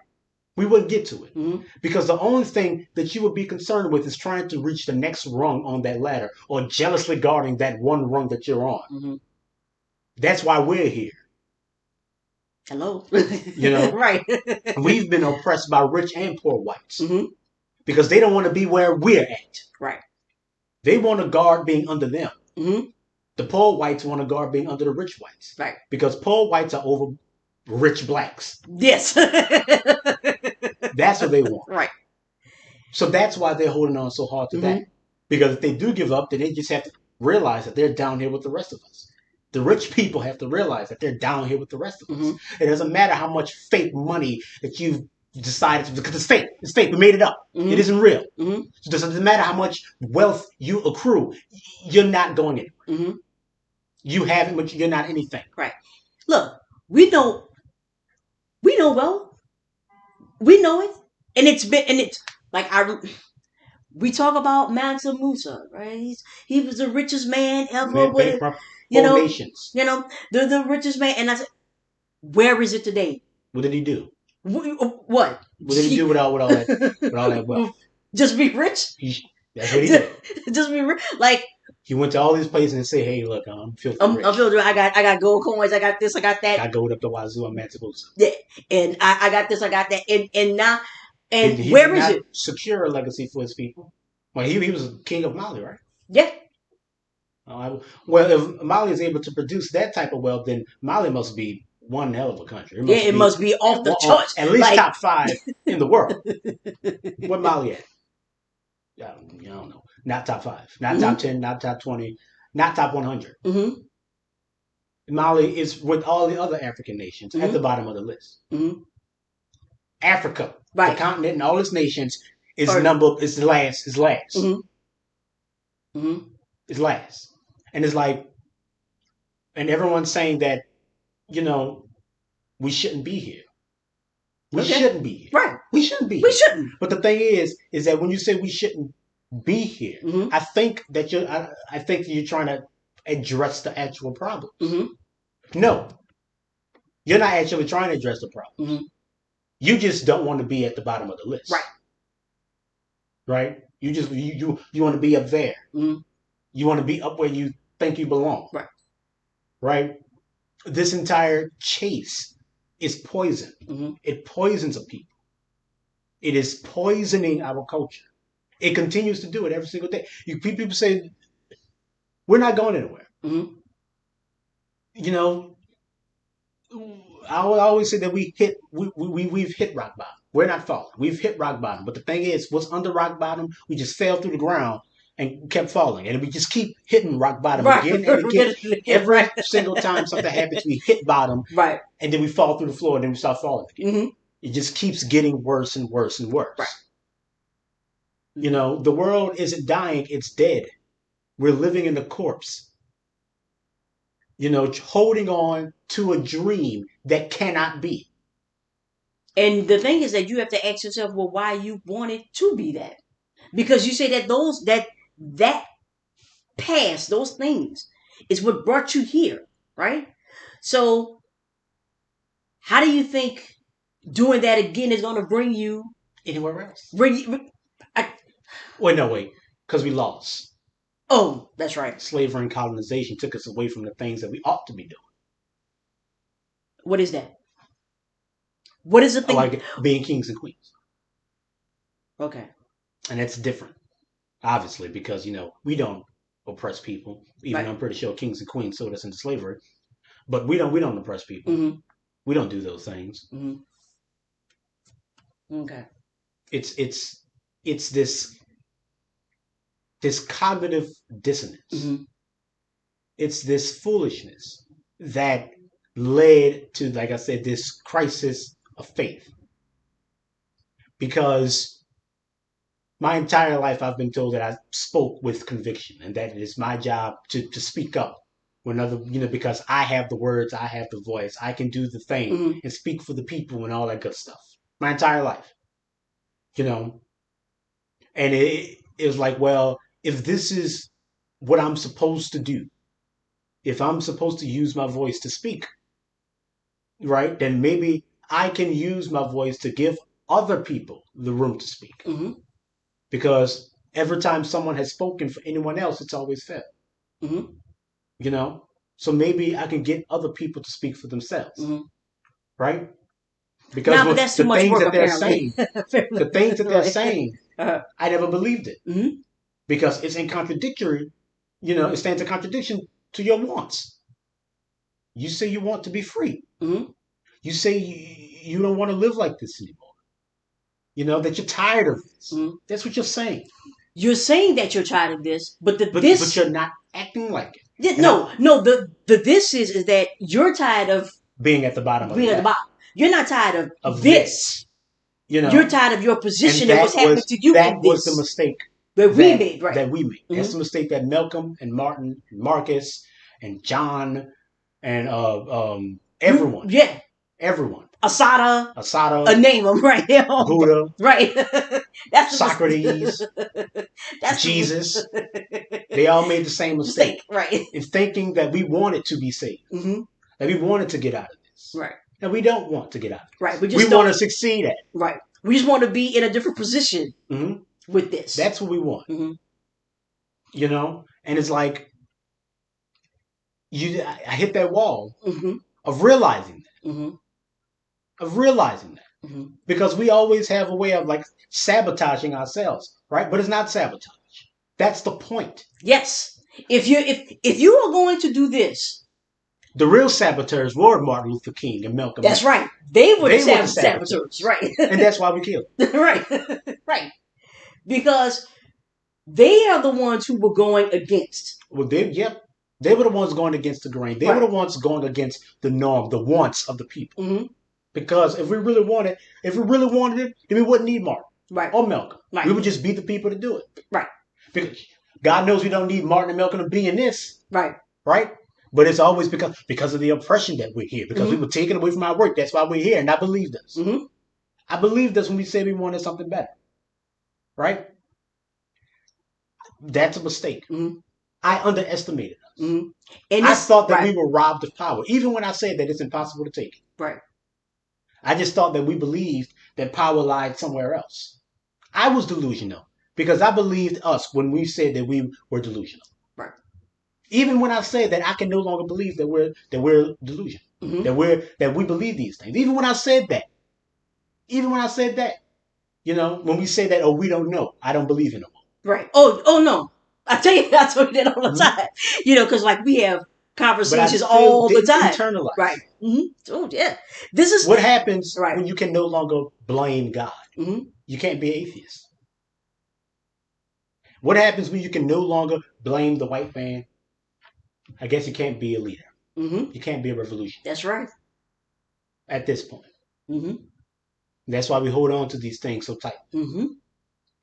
Speaker 1: We wouldn't get to it because the only thing that you would be concerned with is trying to reach the next rung on that ladder or jealously guarding that one rung that you're on. Mm-hmm. That's why we're here.
Speaker 2: Hello.
Speaker 1: Right. We've been oppressed by rich and poor whites because they don't want to be where we're at.
Speaker 2: Right.
Speaker 1: They want to guard being under them.
Speaker 2: Mm-hmm.
Speaker 1: The poor whites want to guard being under the rich whites.
Speaker 2: Right.
Speaker 1: Because poor whites are over rich blacks.
Speaker 2: Yes.
Speaker 1: That's what they want.
Speaker 2: Right.
Speaker 1: So that's why they're holding on so hard to that. Because if they do give up, then they just have to realize that they're down here with the rest of us. The rich people have to realize that they're down here with the rest of us. It doesn't matter how much fake money that you've decided to, because it's fake. It's fake. We made it up. It isn't real. So it doesn't matter how much wealth you accrue. You're not going anywhere. You have it, but you're not anything.
Speaker 2: Right. Look, we know wealth. We know it. And it's like we talk about Mansa Musa, right? He was the richest man ever. Nations. The richest man. And I said, where is it today?
Speaker 1: What did he do?
Speaker 2: What?
Speaker 1: What did he do with all that wealth?
Speaker 2: Just be rich?
Speaker 1: That's what he did.
Speaker 2: Just be rich? Like,
Speaker 1: he went to all these places and say, "Hey, look, I'm filthy rich.
Speaker 2: I'm filthy. I got gold coins. I got this. I got that.
Speaker 1: I gold up the wazoo. I'm Mansa Musa.
Speaker 2: Yeah, and I got this. I got that. And now, and where is it?
Speaker 1: Secure a legacy for his people. Well, he was king of Mali, right?
Speaker 2: Yeah.
Speaker 1: Well, if Mali is able to produce that type of wealth, then Mali must be one hell of a country.
Speaker 2: It must be off the charts.
Speaker 1: At least top 5 in the world. What Mali at? I don't know. Not top 5, not top 10, not top 20, not top 100.
Speaker 2: Mm-hmm.
Speaker 1: Mali is with all the other African nations at the
Speaker 2: Mm-hmm.
Speaker 1: bottom of the list.
Speaker 2: Mm-hmm.
Speaker 1: Africa, the
Speaker 2: Right.
Speaker 1: continent, and all its nations
Speaker 2: First.
Speaker 1: is last. Is last.
Speaker 2: Mm-hmm. Mm-hmm.
Speaker 1: Is last. And it's like, and everyone's saying that you know we shouldn't be here. We
Speaker 2: Okay.
Speaker 1: shouldn't be here.
Speaker 2: Right.
Speaker 1: We shouldn't be
Speaker 2: We
Speaker 1: here.
Speaker 2: shouldn't.
Speaker 1: But the thing is that when you say we shouldn't be here,
Speaker 2: Mm-hmm.
Speaker 1: I think that I think you're trying to address the actual problems.
Speaker 2: Mm-hmm.
Speaker 1: No, you're not actually trying to address the problem.
Speaker 2: Mm-hmm.
Speaker 1: You just don't want to be at the bottom of the list.
Speaker 2: Right.
Speaker 1: Right? You just you want to be up there.
Speaker 2: Mm-hmm.
Speaker 1: You want to be up where you think you belong.
Speaker 2: Right.
Speaker 1: Right? This entire chase is poison.
Speaker 2: Mm-hmm.
Speaker 1: It poisons a people. It is poisoning our culture. It continues to do it every single day. People say we're not going anywhere.
Speaker 2: Mm-hmm.
Speaker 1: You know, I would always say that we've hit rock bottom. We're not falling. We've hit rock bottom. But the thing is, what's under rock bottom? We just fell through the ground and kept falling, and we just keep hitting rock bottom again and again. Every single time something happens, we hit bottom,
Speaker 2: right,
Speaker 1: and then we fall through the floor, and then we start falling again.
Speaker 2: Mm-hmm.
Speaker 1: It just keeps getting worse and worse and worse.
Speaker 2: Right.
Speaker 1: You know, the world isn't dying; it's dead. We're living in a corpse. You know, holding on to a dream that cannot be.
Speaker 2: And the thing is that you have to ask yourself, well, why you want it to be that? Because you say that that past, those things, is what brought you here, right? So, how do you think doing that again is going to bring you
Speaker 1: anywhere else?
Speaker 2: Wait,
Speaker 1: because we lost.
Speaker 2: Oh, that's right.
Speaker 1: Slavery and colonization took us away from the things that we ought to be doing.
Speaker 2: What is that? What is the thing?
Speaker 1: Like being kings and queens.
Speaker 2: Okay.
Speaker 1: And that's different, obviously, because, you know, we don't oppress people. Even though I'm pretty sure kings and queens sold us into slavery. But we don't oppress people.
Speaker 2: Mm-hmm.
Speaker 1: We don't do those things.
Speaker 2: Mm-hmm. Okay.
Speaker 1: It's this cognitive dissonance.
Speaker 2: Mm-hmm.
Speaker 1: It's this foolishness that led to, like I said, this crisis of faith. Because my entire life I've been told that I spoke with conviction and that it is my job to speak up when other, you know, because I have the words, I have the voice, I can do the thing
Speaker 2: Mm-hmm.
Speaker 1: and speak for the people and all that good stuff. My entire life. You know, and it was like, well, if this is what I'm supposed to do, if I'm supposed to use my voice to speak, right, then maybe I can use my voice to give other people the room to speak.
Speaker 2: Mm-hmm.
Speaker 1: Because every time someone has spoken for anyone else, it's always failed.
Speaker 2: Mm-hmm.
Speaker 1: You know, so maybe I can get other people to speak for themselves,
Speaker 2: mm-hmm.
Speaker 1: right? Because
Speaker 2: but that's too much
Speaker 1: things
Speaker 2: work,
Speaker 1: that they're
Speaker 2: apparently.
Speaker 1: saying, the things that they're
Speaker 2: Right.
Speaker 1: saying, I never believed it.
Speaker 2: Mm-hmm.
Speaker 1: Because it's in contradictory, you know, it stands in contradiction to your wants. You say you want to be free.
Speaker 2: Mm-hmm.
Speaker 1: You say you don't want to live like this anymore. You know, that you're tired of this.
Speaker 2: Mm-hmm.
Speaker 1: That's what you're saying.
Speaker 2: You're saying that you're tired of this, but
Speaker 1: but you're not acting like it.
Speaker 2: The this is that you're tired of
Speaker 1: being at the bottom.
Speaker 2: Being at the bottom. You're not tired of this.
Speaker 1: You know,
Speaker 2: you're tired of your position and what's happening to you.
Speaker 1: That was the mistake
Speaker 2: that we made, right?
Speaker 1: That we made.
Speaker 2: Mm-hmm.
Speaker 1: That's the mistake that Malcolm and Martin, and Marcus and John and everyone.
Speaker 2: Yeah,
Speaker 1: everyone.
Speaker 2: Asada, name them right here.
Speaker 1: Buddha,
Speaker 2: right? That's
Speaker 1: Socrates. That's Jesus. They all made the same mistake,
Speaker 2: right?
Speaker 1: In thinking that we wanted to be saved,
Speaker 2: mm-hmm.
Speaker 1: that we wanted to get out of this,
Speaker 2: right?
Speaker 1: And we don't want to get out of this,
Speaker 2: right?
Speaker 1: We want to succeed at,
Speaker 2: right? We just want to be in a different position
Speaker 1: mm-hmm.
Speaker 2: with this.
Speaker 1: That's what we want,
Speaker 2: mm-hmm.
Speaker 1: You know. And it's like I hit that wall
Speaker 2: mm-hmm.
Speaker 1: of realizing that.
Speaker 2: Mm-hmm.
Speaker 1: Mm-hmm. Because we always have a way of like sabotaging ourselves, right? But it's not sabotage. That's the point.
Speaker 2: Yes. If you are going to do this,
Speaker 1: the real saboteurs were Martin Luther King and Malcolm.
Speaker 2: That's right. They were the saboteurs, right?
Speaker 1: And that's why we killed.
Speaker 2: Right. Right. Because They are the ones who were going against.
Speaker 1: Well, they were the ones going against the grain. They were
Speaker 2: Right.
Speaker 1: the ones going against the norm, the wants of the people.
Speaker 2: Mm-hmm.
Speaker 1: Because if we really wanted it, then we wouldn't need Martin
Speaker 2: Right.
Speaker 1: or Malcolm.
Speaker 2: Right.
Speaker 1: We would just be the people to do it.
Speaker 2: Right.
Speaker 1: Because God knows we don't need Martin and Malcolm to be in this.
Speaker 2: Right.
Speaker 1: Right? But it's always because of the oppression that we're here. Because
Speaker 2: Mm-hmm.
Speaker 1: we were taken away from our work. That's why we're here. And I believed us.
Speaker 2: Mm-hmm.
Speaker 1: I believed us when we said we wanted something better. Right? That's a mistake.
Speaker 2: Mm-hmm.
Speaker 1: I underestimated us.
Speaker 2: Mm-hmm. And
Speaker 1: I thought that
Speaker 2: right.
Speaker 1: we were robbed of power. Even when I said that it's impossible to take it.
Speaker 2: Right.
Speaker 1: I just thought that we believed that power lied somewhere else. I was delusional because I believed us when we said that we were delusional.
Speaker 2: Right.
Speaker 1: Even when I say that I can no longer believe that we're delusional,
Speaker 2: Mm-hmm.
Speaker 1: that we believe these things. Even when I said that, when we say that, oh, we don't know, I don't believe in them.
Speaker 2: Right. Oh no. I tell you, I told you that all the time. Because like we have conversations all the time.
Speaker 1: Internalize.
Speaker 2: Right. Mm-hmm. Oh yeah. This is
Speaker 1: what happens
Speaker 2: right.
Speaker 1: when you can no longer blame God.
Speaker 2: Mm-hmm.
Speaker 1: You can't be atheist. What happens when you can no longer blame the white man? I guess you can't be a leader.
Speaker 2: Mm-hmm.
Speaker 1: You can't be a revolution.
Speaker 2: That's right.
Speaker 1: At this point.
Speaker 2: Mm-hmm.
Speaker 1: That's why we hold on to these things so tight.
Speaker 2: Mm-hmm.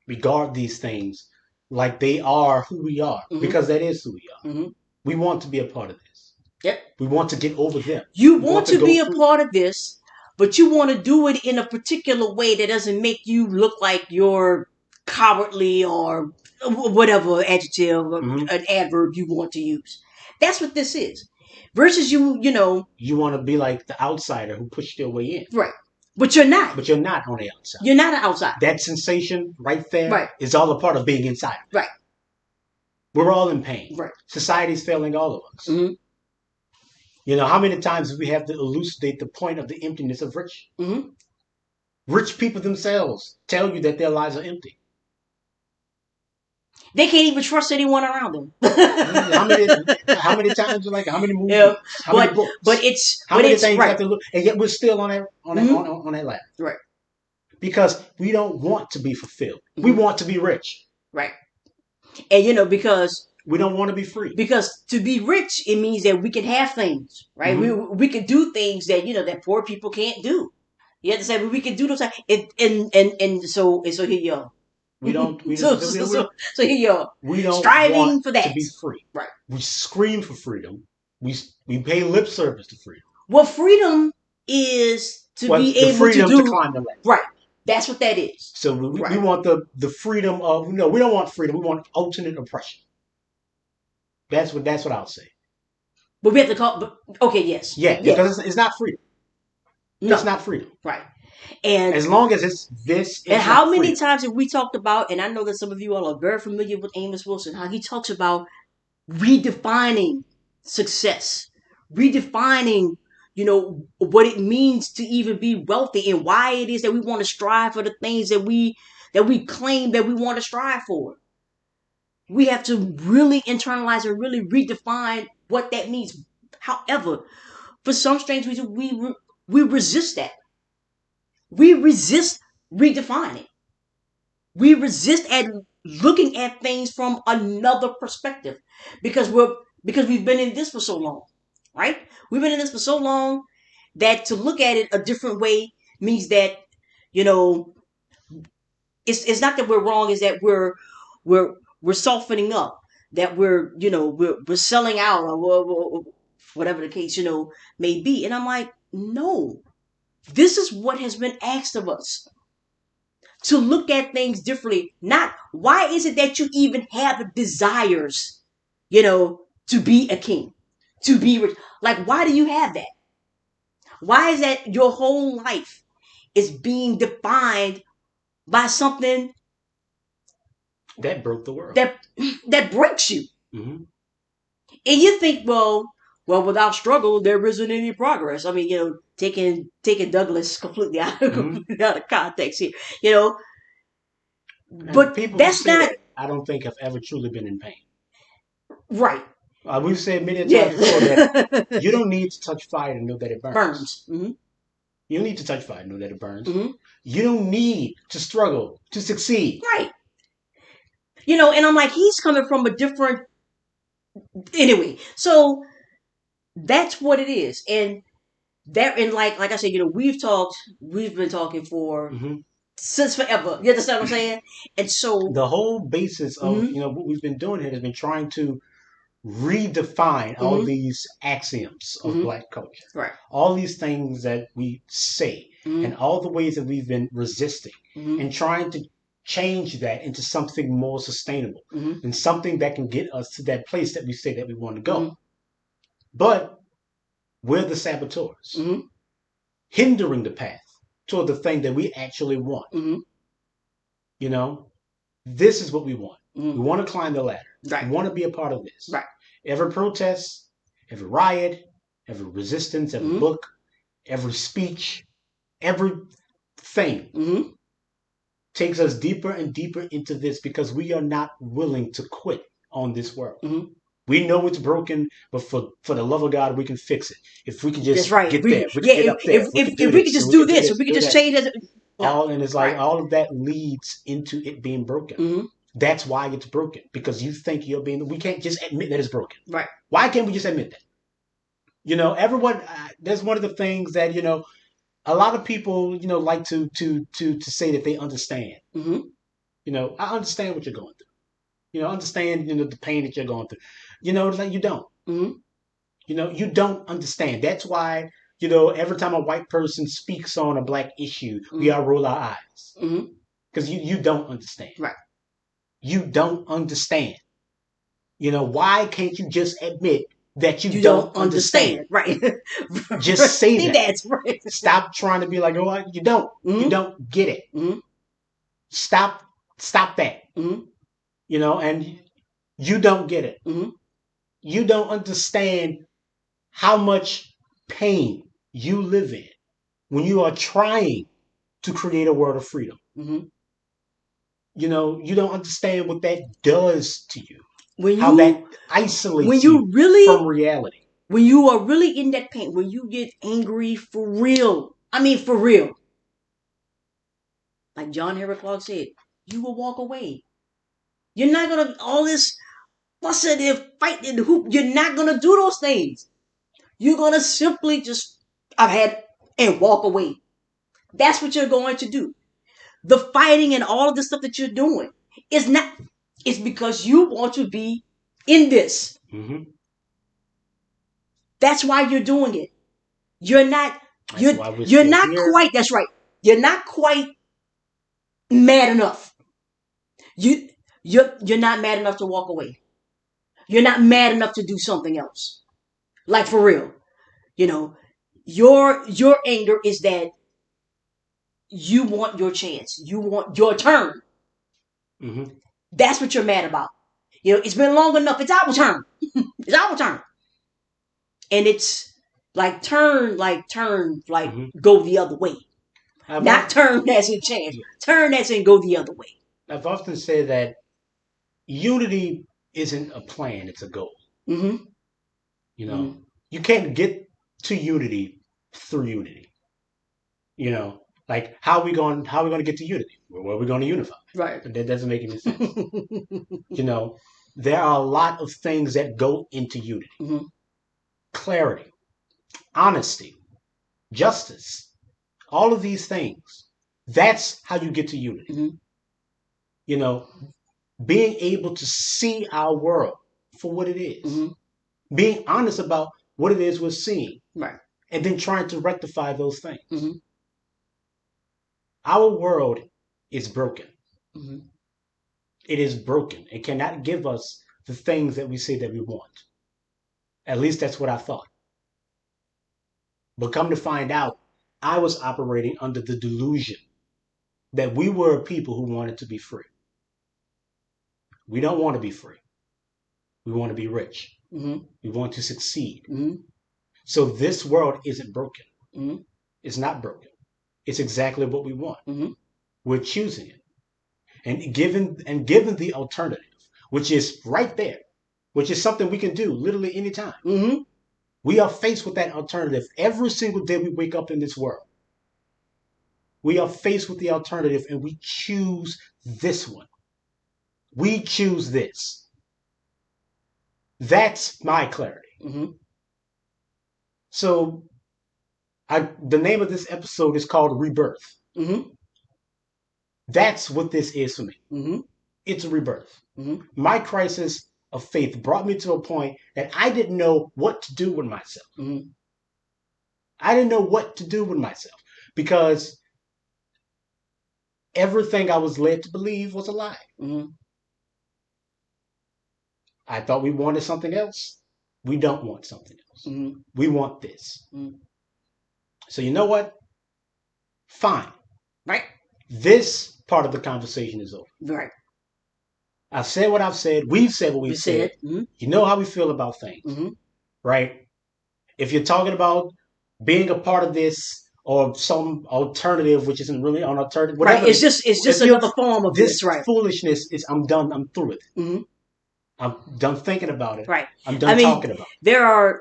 Speaker 1: We guard these things like they are who we are, because that is who we are.
Speaker 2: Mm-hmm.
Speaker 1: We want to be a part of this.
Speaker 2: Yep.
Speaker 1: We want to get over them.
Speaker 2: You want to be a part of this, but you want to do it in a particular way that doesn't make you look like you're cowardly or whatever adjective or an adverb you want to use. That's what this is. Versus you
Speaker 1: want to be like the outsider who pushed their way in.
Speaker 2: Right. But you're not.
Speaker 1: But you're not on the outside.
Speaker 2: You're not an outsider.
Speaker 1: That sensation right there is all a part of being inside.
Speaker 2: Right.
Speaker 1: We're all in pain.
Speaker 2: Right.
Speaker 1: Society's failing all of us.
Speaker 2: Mm-hmm.
Speaker 1: How many times do we have to elucidate the point of the emptiness of rich?
Speaker 2: Mm-hmm.
Speaker 1: Rich people themselves tell you that their lives are empty.
Speaker 2: They can't even trust anyone around them.
Speaker 1: how many times? How many movies? How many books?
Speaker 2: But it's
Speaker 1: how many things
Speaker 2: right.
Speaker 1: have to look, and yet we're still on that ladder.
Speaker 2: Right.
Speaker 1: Because we don't want to be fulfilled. We want to be rich.
Speaker 2: Right. And because
Speaker 1: we don't want to be free.
Speaker 2: Because to be rich, it means that we can have things, right? We can do things that that poor people can't do. You understand? But we can do those and so here you are.
Speaker 1: We don't.
Speaker 2: So here you are.
Speaker 1: We don't
Speaker 2: striving
Speaker 1: want
Speaker 2: for that
Speaker 1: to be free.
Speaker 2: Right.
Speaker 1: We scream for freedom. We pay lip service to freedom.
Speaker 2: Well, freedom is to be able to do.
Speaker 1: To climb the ladder.
Speaker 2: Right. That's what that is.
Speaker 1: So we want the freedom of we don't want freedom. We want ultimate oppression. That's what I'll say.
Speaker 2: But we have to call. Okay. Yes.
Speaker 1: Yeah. Because it's not freedom. No. It's not freedom.
Speaker 2: Right. And
Speaker 1: as long as it's this.
Speaker 2: And how many times have we talked about? And I know that some of you all are very familiar with Amos Wilson. How he talks about redefining success, redefining what it means to even be wealthy, and why it is that we want to strive for the things that we claim that we want to strive for. We have to really internalize and really redefine what that means. However, for some strange reason, we resist that. We resist redefining. We resist at looking at things from another perspective because we've been in this for so long, right? We've been in this for so long that to look at it a different way means that it's not that we're wrong, is that we're softening up, that we're selling out or whatever the case may be. And I'm like, no. This is what has been asked of us. To look at things differently. Not, why is it that you even have desires, to be a king, to be rich? Like, why do you have that? Why is that your whole life is being defined by something
Speaker 1: that broke the world?
Speaker 2: That breaks you.
Speaker 1: Mm-hmm.
Speaker 2: And you think, well, without struggle, there isn't any progress. I mean, taking Douglas completely out of context here, But
Speaker 1: people
Speaker 2: that's not.
Speaker 1: I don't think have ever truly been in pain.
Speaker 2: Right.
Speaker 1: We've said many times before that you don't need to touch fire to know that it burns.
Speaker 2: Mm-hmm.
Speaker 1: You don't need to touch fire to know that it burns.
Speaker 2: Mm-hmm.
Speaker 1: You don't need to struggle to succeed.
Speaker 2: Right. And I'm like, he's coming from a different. Anyway, so that's what it is, and like I said, we've been talking for
Speaker 1: Hmm.
Speaker 2: since forever. You understand what I'm saying? And so,
Speaker 1: The whole basis of
Speaker 2: mm-hmm,
Speaker 1: what we've been doing here has been trying to redefine all
Speaker 2: mm-hmm,
Speaker 1: these axioms of
Speaker 2: mm-hmm,
Speaker 1: black culture,
Speaker 2: right,
Speaker 1: all these things that we say,
Speaker 2: mm-hmm,
Speaker 1: and all the ways that we've been resisting
Speaker 2: mm-hmm,
Speaker 1: and trying to change that into something more sustainable
Speaker 2: mm-hmm,
Speaker 1: and something that can get us to that place that we say that we want to
Speaker 2: mm-hmm,
Speaker 1: go. But we're the saboteurs,
Speaker 2: mm-hmm,
Speaker 1: hindering the path toward the thing that we actually want.
Speaker 2: mm-hmm,
Speaker 1: You know, this is what we want. We
Speaker 2: mm-hmm,
Speaker 1: want to climb the ladder. We
Speaker 2: right,
Speaker 1: want to be a part of this.
Speaker 2: right,
Speaker 1: Every protest, every riot, every resistance, every
Speaker 2: mm-hmm,
Speaker 1: book, every speech, everything
Speaker 2: mm-hmm,
Speaker 1: takes us deeper and deeper into this because we are not willing to quit on this world.
Speaker 2: mm-hmm.
Speaker 1: We know it's broken, but for the love of God, we can fix it. If we can
Speaker 2: That's
Speaker 1: just
Speaker 2: right.
Speaker 1: get there, we can
Speaker 2: Yeah,
Speaker 1: get up there. We can do
Speaker 2: if we could
Speaker 1: this,
Speaker 2: just
Speaker 1: and we
Speaker 2: do
Speaker 1: can do
Speaker 2: this, if
Speaker 1: this,
Speaker 2: we
Speaker 1: and
Speaker 2: could
Speaker 1: do
Speaker 2: just
Speaker 1: that.
Speaker 2: change it. No,
Speaker 1: And it's like
Speaker 2: right.
Speaker 1: all of that leads into it being broken.
Speaker 2: Mm-hmm.
Speaker 1: That's why it's broken because you think you're being. We can't just admit that it's broken.
Speaker 2: Right.
Speaker 1: Why can't we just admit that? Everyone. That's one of the things that a lot of people like to say that they understand.
Speaker 2: Mm-hmm.
Speaker 1: I understand what you're going through. Understand the pain that you're going through. Like you don't.
Speaker 2: Mm-hmm.
Speaker 1: You don't understand. That's why every time a white person speaks on a black issue, we
Speaker 2: Mm-hmm.
Speaker 1: all roll our eyes
Speaker 2: Mm-hmm.
Speaker 1: because you don't understand.
Speaker 2: Right.
Speaker 1: You don't understand. Why can't you just admit that you
Speaker 2: You
Speaker 1: don't
Speaker 2: don't
Speaker 1: understand?
Speaker 2: understand. Right.
Speaker 1: Just say that.
Speaker 2: That's right.
Speaker 1: Stop trying to be like, oh, you don't. You
Speaker 2: Mm-hmm.
Speaker 1: don't get it.
Speaker 2: Mm-hmm.
Speaker 1: Stop. Stop that.
Speaker 2: Mm-hmm.
Speaker 1: And you don't get it.
Speaker 2: Mm-hmm.
Speaker 1: You don't understand how much pain you live in when you are trying to create a world of freedom.
Speaker 2: Mm-hmm.
Speaker 1: You don't understand what that does to you,
Speaker 2: When
Speaker 1: how
Speaker 2: you
Speaker 1: that isolates
Speaker 2: when
Speaker 1: you
Speaker 2: you really
Speaker 1: from reality.
Speaker 2: when you are really in that pain, when you get angry for real, I mean for real, like John Henry Clark said, you will walk away. You're not gonna all this fussing and fighting and hoop. You're not gonna do those things. You're gonna simply just I've had and walk away. That's what you're going to do. The fighting and all of the stuff that you're doing is not. It's because you want to be in this.
Speaker 1: Mm-hmm.
Speaker 2: That's why you're doing it. You're not.
Speaker 1: That's
Speaker 2: You're
Speaker 1: why we're
Speaker 2: you're
Speaker 1: still
Speaker 2: not
Speaker 1: here.
Speaker 2: quite. That's right. You're not quite mad enough. You you're not mad enough to walk away. You're not mad enough to do something else. Like for real. You know, your anger is that you want your chance. You want your turn.
Speaker 1: Mm-hmm.
Speaker 2: That's what you're mad about. It's been long enough. It's our turn. It's our turn. And it's like
Speaker 1: Mm-hmm.
Speaker 2: go the other way.
Speaker 1: I've,
Speaker 2: Not
Speaker 1: al-
Speaker 2: turn as in chance. Turn as in go the other way.
Speaker 1: I've often said that unity isn't a plan; it's a goal.
Speaker 2: Mm-hmm.
Speaker 1: You know,
Speaker 2: Mm-hmm.
Speaker 1: you can't get to unity through unity. Like how are we going to get to unity? Where are we going to unify?
Speaker 2: Right.
Speaker 1: That doesn't make any sense. You know, there are a lot of things that go into unity:
Speaker 2: Mm-hmm.
Speaker 1: clarity, honesty, justice, all of these things. That's how you get to unity.
Speaker 2: Mm-hmm.
Speaker 1: You know, being able to see our world for what it is,
Speaker 2: Mm-hmm.
Speaker 1: being honest about what it is we're seeing,
Speaker 2: Right.
Speaker 1: and then trying to rectify those things.
Speaker 2: Mm-hmm.
Speaker 1: Our world is broken.
Speaker 2: Mm-hmm.
Speaker 1: It is broken. It cannot give us the things that we say that we want. At least that's what I thought. But come to find out, I was operating under the delusion that we were a people who wanted to be free. We don't want to be free. We want to be rich.
Speaker 2: Mm-hmm.
Speaker 1: We want to succeed.
Speaker 2: Mm-hmm.
Speaker 1: So this world isn't broken.
Speaker 2: Mm-hmm.
Speaker 1: It's not broken. It's exactly what we want.
Speaker 2: Mm-hmm.
Speaker 1: We're choosing it. And given the alternative, which is right there, which is something we can do literally anytime.
Speaker 2: Mm-hmm.
Speaker 1: We are faced with that alternative every single day we wake up in this world. We are faced with the alternative and we choose this one. We choose this. That's my clarity.
Speaker 2: Mm-hmm.
Speaker 1: So the name of this episode is called Rebirth.
Speaker 2: Mm-hmm.
Speaker 1: That's what this is for me.
Speaker 2: Mm-hmm.
Speaker 1: It's a rebirth.
Speaker 2: Mm-hmm.
Speaker 1: My crisis of faith brought me to a point that I didn't know what to do with myself.
Speaker 2: Mm-hmm.
Speaker 1: I didn't know what to do with myself because everything I was led to believe was a lie.
Speaker 2: Mm-hmm.
Speaker 1: I thought we wanted something else. We don't want something else.
Speaker 2: Mm-hmm.
Speaker 1: We want this.
Speaker 2: Mm-hmm.
Speaker 1: So you know what? Fine.
Speaker 2: Right.
Speaker 1: This part of the conversation is over.
Speaker 2: Right.
Speaker 1: I've said what I've said. We've said what we've said.
Speaker 2: Mm-hmm.
Speaker 1: You know how we feel about things,
Speaker 2: Mm-hmm.
Speaker 1: right? If you're talking about being a part of this or some alternative, which isn't really an alternative, whatever.
Speaker 2: Right. It's just another form of this, right?
Speaker 1: Foolishness is. I'm done. I'm through with it.
Speaker 2: Mm-hmm.
Speaker 1: I'm done thinking about it.
Speaker 2: Right.
Speaker 1: I'm done talking about it.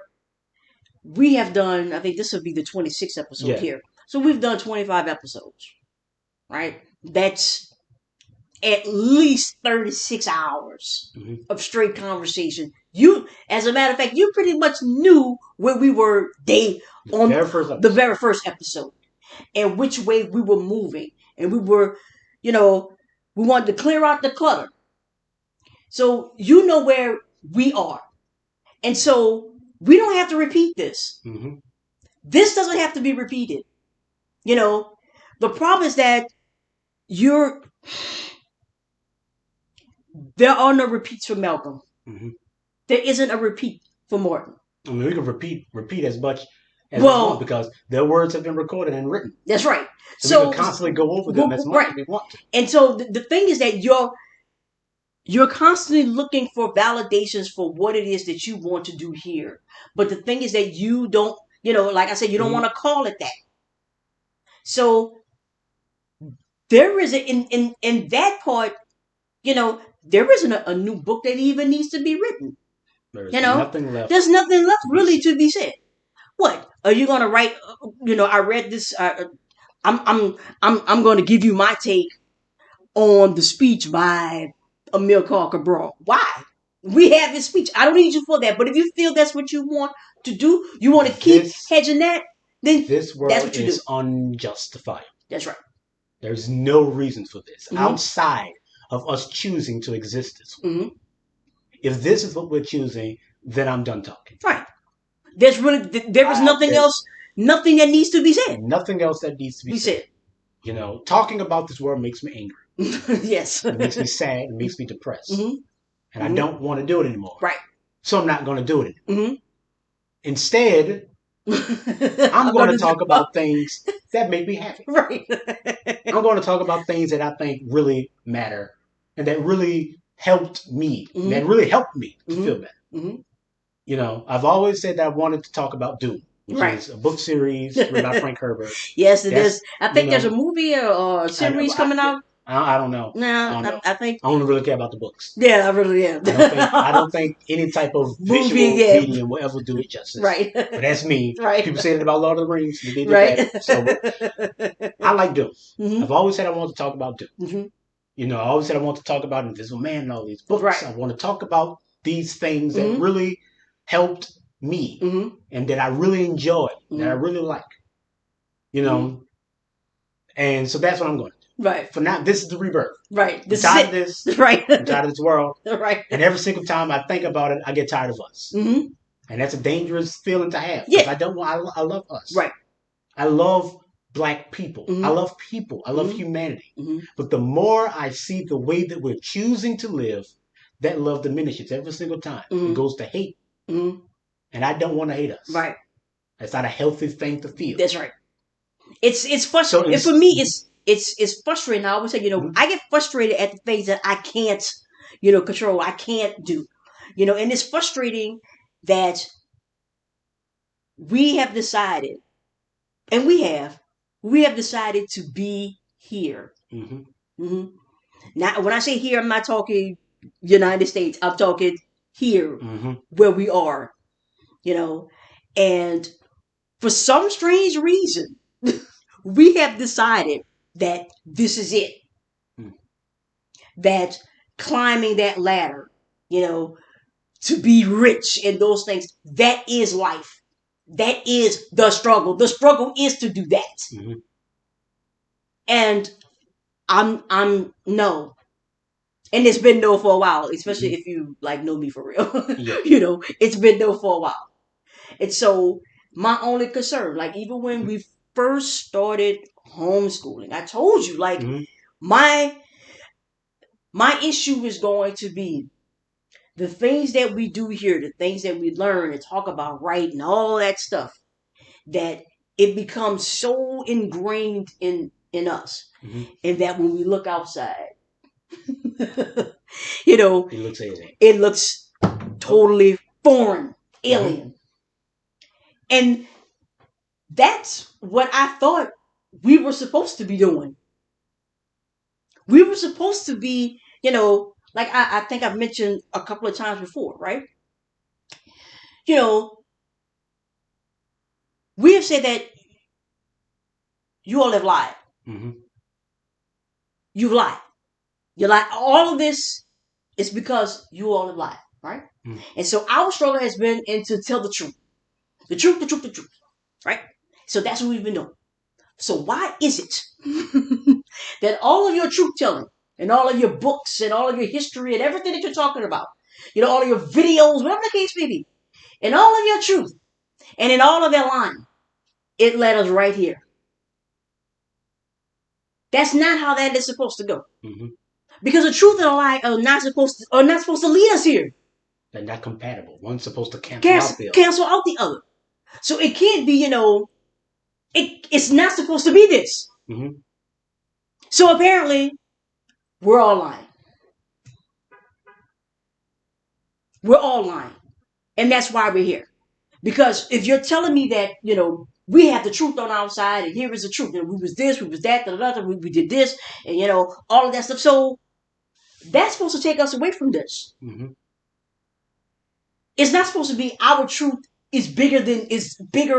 Speaker 2: We have done, I think this will be the 26th episode here. So we've done 25 episodes, right? That's at least 36 hours of straight conversation. As a matter of fact, you pretty much knew where we were the very first episode and which way we were moving. And we were, we wanted to clear out the clutter. So you know where we are. And so we don't have to repeat this.
Speaker 1: Mm-hmm.
Speaker 2: This doesn't have to be repeated. The problem is that there are no repeats for Malcolm.
Speaker 1: Mm-hmm.
Speaker 2: There isn't a repeat for Morton.
Speaker 1: I mean, we can repeat as much as we want because their words have been recorded and written.
Speaker 2: That's right.
Speaker 1: So we can constantly go over them as much as we want to.
Speaker 2: And so the thing is that you're constantly looking for validations for what it is that you want to do here. But the thing is that you don't, like I said, you don't want to call it that. So there is in that part, there isn't a new book that even needs to be written.
Speaker 1: There's nothing left.
Speaker 2: There's nothing left really to be said. What are you going to write? I read this. I'm going to give you my take on the speech by Amilcar Cabral. Why? We have his speech. I don't need you for that. But if you feel that's what you want to do, you want to keep hedging that, then
Speaker 1: this world
Speaker 2: that's what you
Speaker 1: is
Speaker 2: do.
Speaker 1: unjustifiable.
Speaker 2: That's right.
Speaker 1: There's no reason for this outside of us choosing to exist this way.
Speaker 2: Mm-hmm.
Speaker 1: If this is what we're choosing, then I'm done talking.
Speaker 2: Right. There is nothing else, nothing that needs to be said.
Speaker 1: Nothing else that needs to be said. Talking about this world makes me angry.
Speaker 2: Yes.
Speaker 1: It makes me sad. It makes me depressed.
Speaker 2: Mm-hmm.
Speaker 1: And I don't want to do it anymore.
Speaker 2: Right.
Speaker 1: So I'm not going to do it anymore.
Speaker 2: Mm-hmm.
Speaker 1: Instead, I'm going to talk about things that make me happy.
Speaker 2: Right.
Speaker 1: I'm going to talk about things that I think really matter and that really helped me.
Speaker 2: Mm-hmm.
Speaker 1: That really helped me to feel better.
Speaker 2: Mm-hmm.
Speaker 1: I've always said that I wanted to talk about Doom, which is a book series written by Frank Herbert.
Speaker 2: Yes, it is. I think there's a movie or a series coming out.
Speaker 1: I don't know.
Speaker 2: No, I think
Speaker 1: I only really care about the books.
Speaker 2: Yeah, I really am.
Speaker 1: I don't think any type of visual medium will ever do it justice.
Speaker 2: Right.
Speaker 1: But that's me.
Speaker 2: Right.
Speaker 1: People say that about Lord of the Rings. They did
Speaker 2: right.
Speaker 1: That. So I like Doom. Mm-hmm. I've always said I want to talk about Doom. Mm-hmm. I always said I want to talk about Invisible Man and all these books.
Speaker 2: Right.
Speaker 1: I want to talk about these things that really helped me and that I really enjoy, that I really like. And so that's what I'm going to do.
Speaker 2: Right.
Speaker 1: For now, this is the rebirth.
Speaker 2: Right.
Speaker 1: I'm tired of this.
Speaker 2: Right.
Speaker 1: I'm tired of this world.
Speaker 2: Right.
Speaker 1: And every single time I think about it, I get tired of us.
Speaker 2: Mm-hmm.
Speaker 1: And that's a dangerous feeling to have.
Speaker 2: Yeah.
Speaker 1: I love us.
Speaker 2: Right.
Speaker 1: I love Black people. I love people. I love humanity. But the more I see the way that we're choosing to live, that love diminishes every single time. It goes to hate. And I don't want to hate us.
Speaker 2: Right.
Speaker 1: That's not a healthy thing to feel.
Speaker 2: That's right. It's frustrating. For me, it's frustrating. I always say, I get frustrated at the things that I can't, control. I can't do, and it's frustrating that we have decided, and we have decided to be here. Now, when I say here, I'm not talking United States. I'm talking here, where we are, and for some strange reason, we have decided that this is it. That climbing that ladder, you know, to be rich and those things. That is life. That is the struggle. The struggle is to do that.
Speaker 1: Mm-hmm.
Speaker 2: And I'm no. And it's been no for a while, especially if you like know me for real.
Speaker 1: Yeah.
Speaker 2: It's been no for a while. And so my only concern, like even when we first started homeschooling, I told you, like
Speaker 1: Mm-hmm.
Speaker 2: my my issue is going to be the things that we do here, the things that we learn and talk about, right, and all that stuff, that it becomes so ingrained in us,
Speaker 1: Mm-hmm.
Speaker 2: and that when we look outside, you know,
Speaker 1: It looks alien.
Speaker 2: it looks totally foreign,
Speaker 1: Mm-hmm.
Speaker 2: alien. And that's what I thought we were supposed to be doing. We were supposed to be, like I think I've mentioned a couple of times before, right? You know, we have said that you all have lied.
Speaker 1: Mm-hmm.
Speaker 2: You've lied. You lied. All of this is because you all have lied, right?
Speaker 1: Mm-hmm.
Speaker 2: And so our struggle has been to tell the truth. The truth, the truth, the truth, right? So that's what we've been doing. So why is it that all of your truth telling and all of your books and all of your history and everything that you're talking about, all of your videos, whatever the case may be, and all of your truth and in all of their lying, it led us right here. That's not how that is supposed to go.
Speaker 1: Mm-hmm.
Speaker 2: Because the truth and the lie are not supposed to lead us here.
Speaker 1: They're not compatible. One's supposed to cancel out the other.
Speaker 2: Cancel out the other. So it can't be, it's not supposed to be this.
Speaker 1: Mm-hmm.
Speaker 2: So apparently, we're all lying. We're all lying. And that's why we're here. Because if you're telling me that, we have the truth on our side and here is the truth, and we was this, we was that, we did this, and all of that stuff. So that's supposed to take us away from this.
Speaker 1: Mm-hmm.
Speaker 2: It's not supposed to be our truth is bigger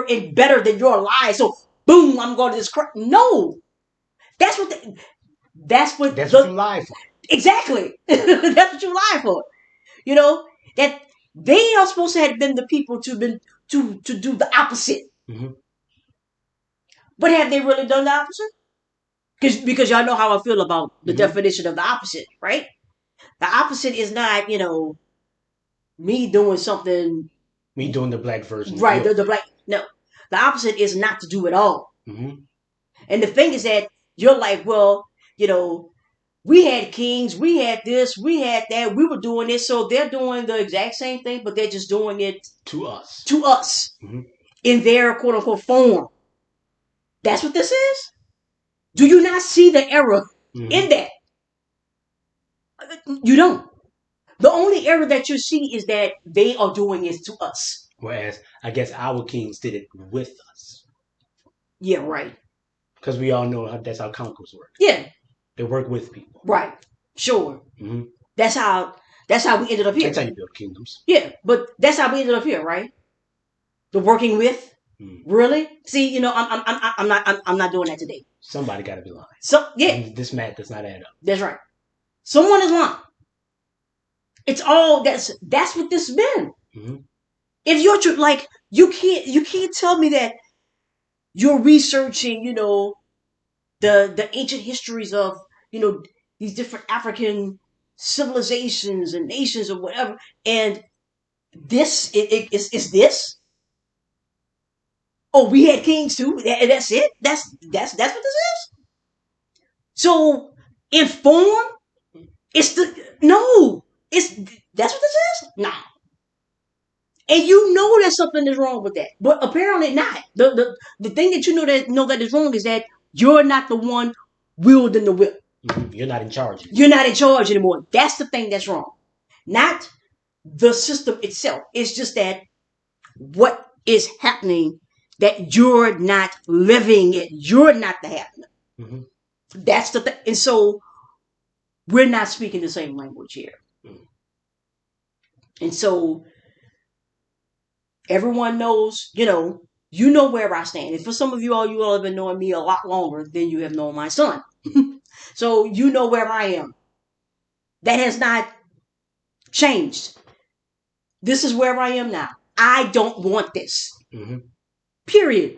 Speaker 2: and better than your lie. So boom, I'm going to this crap. No. That's what
Speaker 1: That's what you lie for.
Speaker 2: Exactly. That's what you lie for. That they are supposed to have been the people to do the opposite.
Speaker 1: Mm-hmm.
Speaker 2: But have they really done the opposite? Because y'all know how I feel about the
Speaker 1: Mm-hmm.
Speaker 2: definition of the opposite, right? The opposite is not, me doing something.
Speaker 1: Me doing the black version.
Speaker 2: Right, the black. No. The opposite is not to do it all.
Speaker 1: Mm-hmm.
Speaker 2: And the thing is that you're like, well, we had kings, we had this, we had that, we were doing this, so they're doing the exact same thing, but they're just doing it
Speaker 1: to us.
Speaker 2: Mm-hmm. In their quote unquote form. That's what this is? Do you not see the error in that? You don't. The only error that you see is that they are doing it to us.
Speaker 1: Whereas, I guess our kings did it with us.
Speaker 2: Yeah, right.
Speaker 1: Because we all know that's how conquerors work.
Speaker 2: Yeah.
Speaker 1: They work with people.
Speaker 2: Right. Sure.
Speaker 1: Mm-hmm.
Speaker 2: That's how we ended up here.
Speaker 1: That's how you build kingdoms.
Speaker 2: Yeah, but that's how we ended up here, right? The working with. Really? See, I'm not doing that today.
Speaker 1: Somebody got to be lying.
Speaker 2: So yeah,
Speaker 1: and this math does not add up.
Speaker 2: That's right. Someone is lying. It's all that's what this has been.
Speaker 1: Mm-hmm.
Speaker 2: If you're like you can't tell me that you're researching, the ancient histories of these different African civilizations and nations or whatever, and this is this. Oh, we had kings too. That's it. That's what this is. So in form, it's that's what this is. Nah. And that something is wrong with that, but apparently not. The thing that know that is wrong is that you're not the one wielding the whip.
Speaker 1: Mm-hmm. You're not in charge.
Speaker 2: You're not in charge anymore. That's the thing that's wrong. Not the system itself. It's just that what is happening, that you're not living it. You're not the happening.
Speaker 1: Mm-hmm.
Speaker 2: That's the thing. And so we're not speaking the same language here. Mm-hmm. And so everyone knows, you know where I stand. And for some of you all have been knowing me a lot longer than you have known my son. So you know where I am. That has not changed. This is where I am now. I don't want this.
Speaker 1: Mm-hmm.
Speaker 2: Period.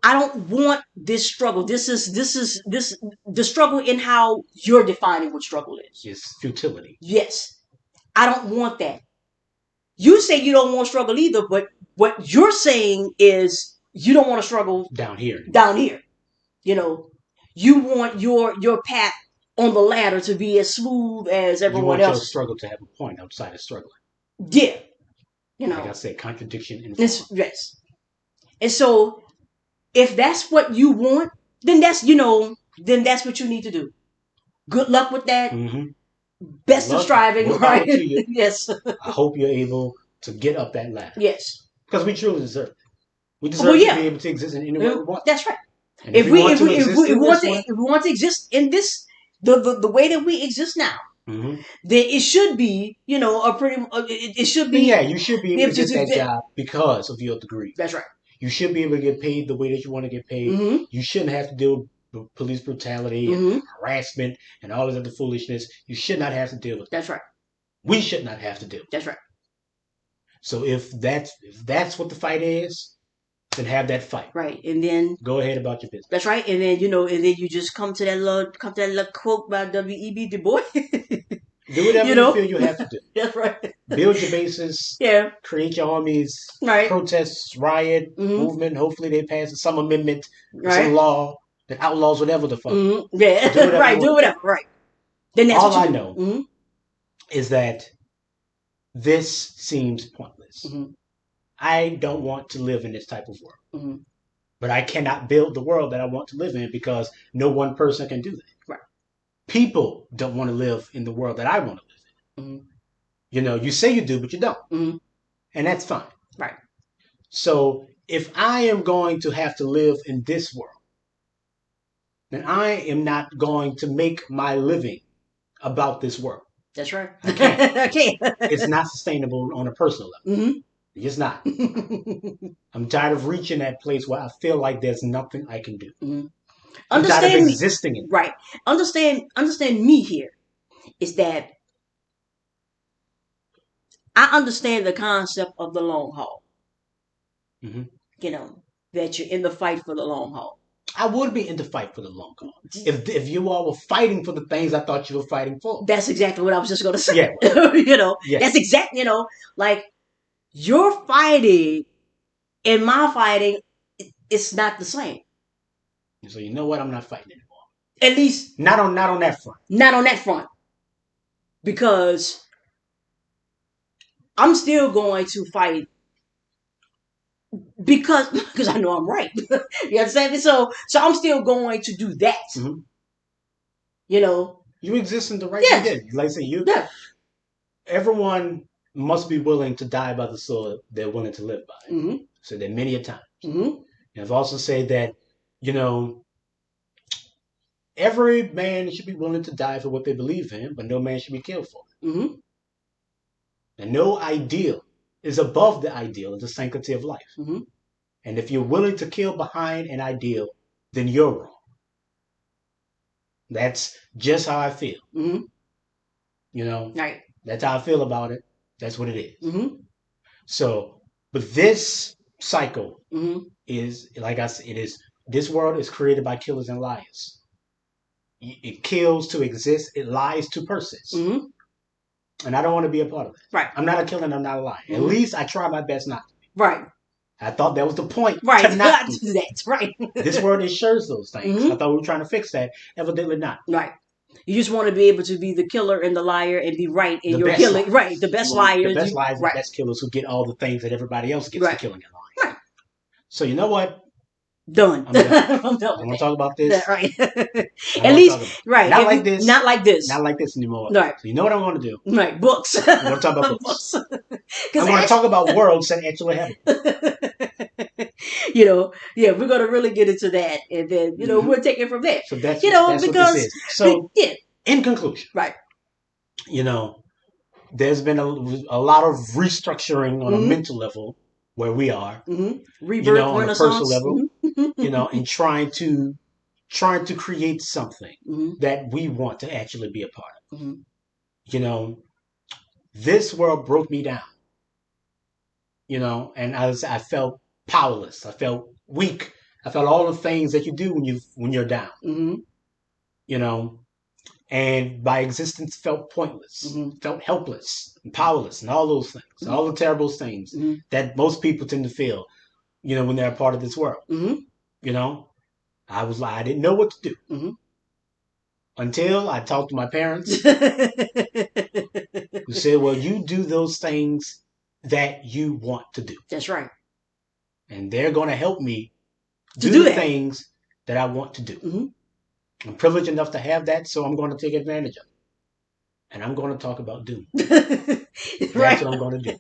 Speaker 2: I don't want this struggle. This is the struggle in how you're defining what struggle is.
Speaker 1: It's futility.
Speaker 2: Yes. I don't want that. You say you don't want struggle either, but what you're saying is you don't want to struggle
Speaker 1: down here.
Speaker 2: Down here. You know, you want your path on the ladder to be as smooth as everyone else.
Speaker 1: You want your struggle to have a point outside of struggling.
Speaker 2: Yeah. You know.
Speaker 1: Like I said, contradiction in
Speaker 2: form. Yes. And so if that's what you want, then that's what you need to do. Good luck with that.
Speaker 1: Mm-hmm.
Speaker 2: Best of striving, right? Yes.
Speaker 1: I hope you're able to get up that ladder.
Speaker 2: Yes.
Speaker 1: Because we truly deserve it. We deserve to be able to exist in any way we want.
Speaker 2: That's right.
Speaker 1: And if we want
Speaker 2: to exist in this the way that we exist now,
Speaker 1: mm-hmm.
Speaker 2: then it should be, it should be.
Speaker 1: Yeah, you should be able to get that job because of your degree.
Speaker 2: That's right.
Speaker 1: You should be able to get paid the way that you want to get paid.
Speaker 2: Mm-hmm.
Speaker 1: You shouldn't have to deal with police brutality
Speaker 2: mm-hmm.
Speaker 1: and harassment and all this other foolishness. You should not have to deal with that.
Speaker 2: That's right.
Speaker 1: We should not have to deal with
Speaker 2: That's right.
Speaker 1: So if that's what the fight is, then have that fight.
Speaker 2: Right. And then
Speaker 1: go ahead about your business.
Speaker 2: That's right. And then you just come to that little quote by W.E.B. Du Bois.
Speaker 1: Do whatever you feel you have to do.
Speaker 2: That's right.
Speaker 1: Build your bases.
Speaker 2: Yeah.
Speaker 1: Create your armies.
Speaker 2: Right.
Speaker 1: Protests, riot,
Speaker 2: mm-hmm.
Speaker 1: movement. Hopefully they pass some amendment,
Speaker 2: right.
Speaker 1: some law that outlaws whatever the fuck.
Speaker 2: Mm-hmm. Yeah. Do whatever. Right. Then that's
Speaker 1: all I know
Speaker 2: mm-hmm.
Speaker 1: is that this seems pointless.
Speaker 2: Mm-hmm.
Speaker 1: I don't want to live in this type of world.
Speaker 2: Mm-hmm.
Speaker 1: But I cannot build the world that I want to live in because no one person can do that.
Speaker 2: Right.
Speaker 1: People don't want to live in the world that I want to live in.
Speaker 2: Mm-hmm.
Speaker 1: You say you do, but you don't.
Speaker 2: Mm-hmm.
Speaker 1: And that's fine.
Speaker 2: Right.
Speaker 1: So if I am going to have to live in this world, then I am not going to make my living about this world.
Speaker 2: That's right.
Speaker 1: I can't.
Speaker 2: I can't.
Speaker 1: It's not sustainable on a personal level.
Speaker 2: Mm-hmm.
Speaker 1: It's not. I'm tired of reaching that place where I feel like there's nothing I can do.
Speaker 2: Mm-hmm.
Speaker 1: I'm tired of existing in it.
Speaker 2: Right. Understand me here is that I understand the concept of the long haul.
Speaker 1: Mm-hmm.
Speaker 2: That you're in the fight for the long haul.
Speaker 1: I would be in the fight for the long haul. If you all were fighting for the things I thought you were fighting for.
Speaker 2: That's exactly what I was just going to say.
Speaker 1: Yeah.
Speaker 2: Yes. That's exactly, like your fighting and my fighting, it's not the same.
Speaker 1: So you know what? I'm not fighting anymore.
Speaker 2: At least
Speaker 1: not on that front.
Speaker 2: Not on that front. Because I'm still going to fight because I know I'm right. You understand me? So I'm still going to do that.
Speaker 1: Mm-hmm.
Speaker 2: You
Speaker 1: exist in the right way. Like I say, everyone must be willing to die by the sword they're willing to live by.
Speaker 2: Mm-hmm.
Speaker 1: So that many a times.
Speaker 2: Mm-hmm.
Speaker 1: And I've also said that, every man should be willing to die for what they believe in, but no man should be killed for it.
Speaker 2: Mm-hmm.
Speaker 1: And no ideal is above the ideal of the sanctity of life.
Speaker 2: Mm-hmm.
Speaker 1: And if you're willing to kill behind an ideal, then you're wrong. That's just how I feel.
Speaker 2: Mm-hmm. Right.
Speaker 1: That's how I feel about it. That's what it is.
Speaker 2: Mm-hmm.
Speaker 1: So, but this cycle
Speaker 2: mm-hmm.
Speaker 1: is, like I said, this world is created by killers and liars. It kills to exist. It lies to persist.
Speaker 2: Mm-hmm.
Speaker 1: And I don't want to be a part of that.
Speaker 2: Right.
Speaker 1: I'm not a killer and I'm not a liar. Mm-hmm. At least I try my best not to be.
Speaker 2: Right.
Speaker 1: I thought that was the point.
Speaker 2: Right.
Speaker 1: To not do
Speaker 2: that. Right.
Speaker 1: This world ensures those things.
Speaker 2: Mm-hmm.
Speaker 1: I thought we were trying to fix that. Evidently not.
Speaker 2: Right. You just want to be able to be the killer and the liar and be right in your killing.
Speaker 1: Liars.
Speaker 2: Right. The best liars.
Speaker 1: The best liars and the best killers who get all the things that everybody else gets for killing and lying.
Speaker 2: Right.
Speaker 1: So you know what?
Speaker 2: Done.
Speaker 1: I'm done.
Speaker 2: I'm done.
Speaker 1: I want to talk about this.
Speaker 2: Right. At least, right.
Speaker 1: Not like this.
Speaker 2: Not like this.
Speaker 1: Not like this anymore.
Speaker 2: Right.
Speaker 1: So you know what I'm going to do?
Speaker 2: Right. Books.
Speaker 1: I'm going to talk about books. I'm going to talk about worlds that actually happen.
Speaker 2: Yeah, we're going to really get into that. And then, we'll take it from there.
Speaker 1: So that's,
Speaker 2: that's
Speaker 1: because,
Speaker 2: what
Speaker 1: this is. So, in conclusion.
Speaker 2: Right.
Speaker 1: There's been a lot of restructuring on a mental level where we are.
Speaker 2: Mm-hmm. Rebirth,
Speaker 1: on a personal level. And trying to create something that we want to actually be a part of. you know, this world broke me down, and I felt powerless. I felt weak. I felt all the things that you do when you're down,
Speaker 2: Mm-hmm.
Speaker 1: you know, and my existence felt pointless,
Speaker 2: Mm-hmm.
Speaker 1: felt helpless and powerless, and all those things,
Speaker 2: Mm-hmm.
Speaker 1: all the terrible things
Speaker 2: Mm-hmm.
Speaker 1: that most people tend to feel, when they're a part of this world.
Speaker 2: Mm-hmm.
Speaker 1: You know, I was like, I didn't know what to do
Speaker 2: Mm-hmm.
Speaker 1: until I talked to my parents who said, well, you do those things that you want to do.
Speaker 2: That's right.
Speaker 1: And they're going to help me
Speaker 2: To
Speaker 1: do
Speaker 2: do
Speaker 1: the
Speaker 2: that.
Speaker 1: things that I want to do.
Speaker 2: Mm-hmm.
Speaker 1: I'm privileged enough to have that, so I'm going to take advantage of it. And I'm going to talk about doom. That's
Speaker 2: Right.
Speaker 1: what I'm going to do.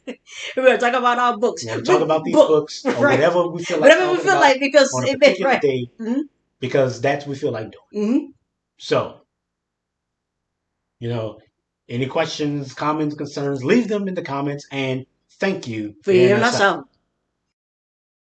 Speaker 2: We're going to talk about our books.
Speaker 1: We're going to talk about these
Speaker 2: Book.
Speaker 1: books or
Speaker 2: Right.
Speaker 1: whatever we feel like
Speaker 2: Whatever we
Speaker 1: talking
Speaker 2: feel
Speaker 1: about
Speaker 2: like, because
Speaker 1: on a
Speaker 2: it makes
Speaker 1: particular
Speaker 2: right.
Speaker 1: day,
Speaker 2: Mm-hmm.
Speaker 1: because that's what we feel like doing.
Speaker 2: Mm-hmm.
Speaker 1: So, any questions, comments, concerns, leave them in the comments. And thank you
Speaker 2: For
Speaker 1: for hearing
Speaker 2: hearing
Speaker 1: us
Speaker 2: us
Speaker 1: out.
Speaker 2: out.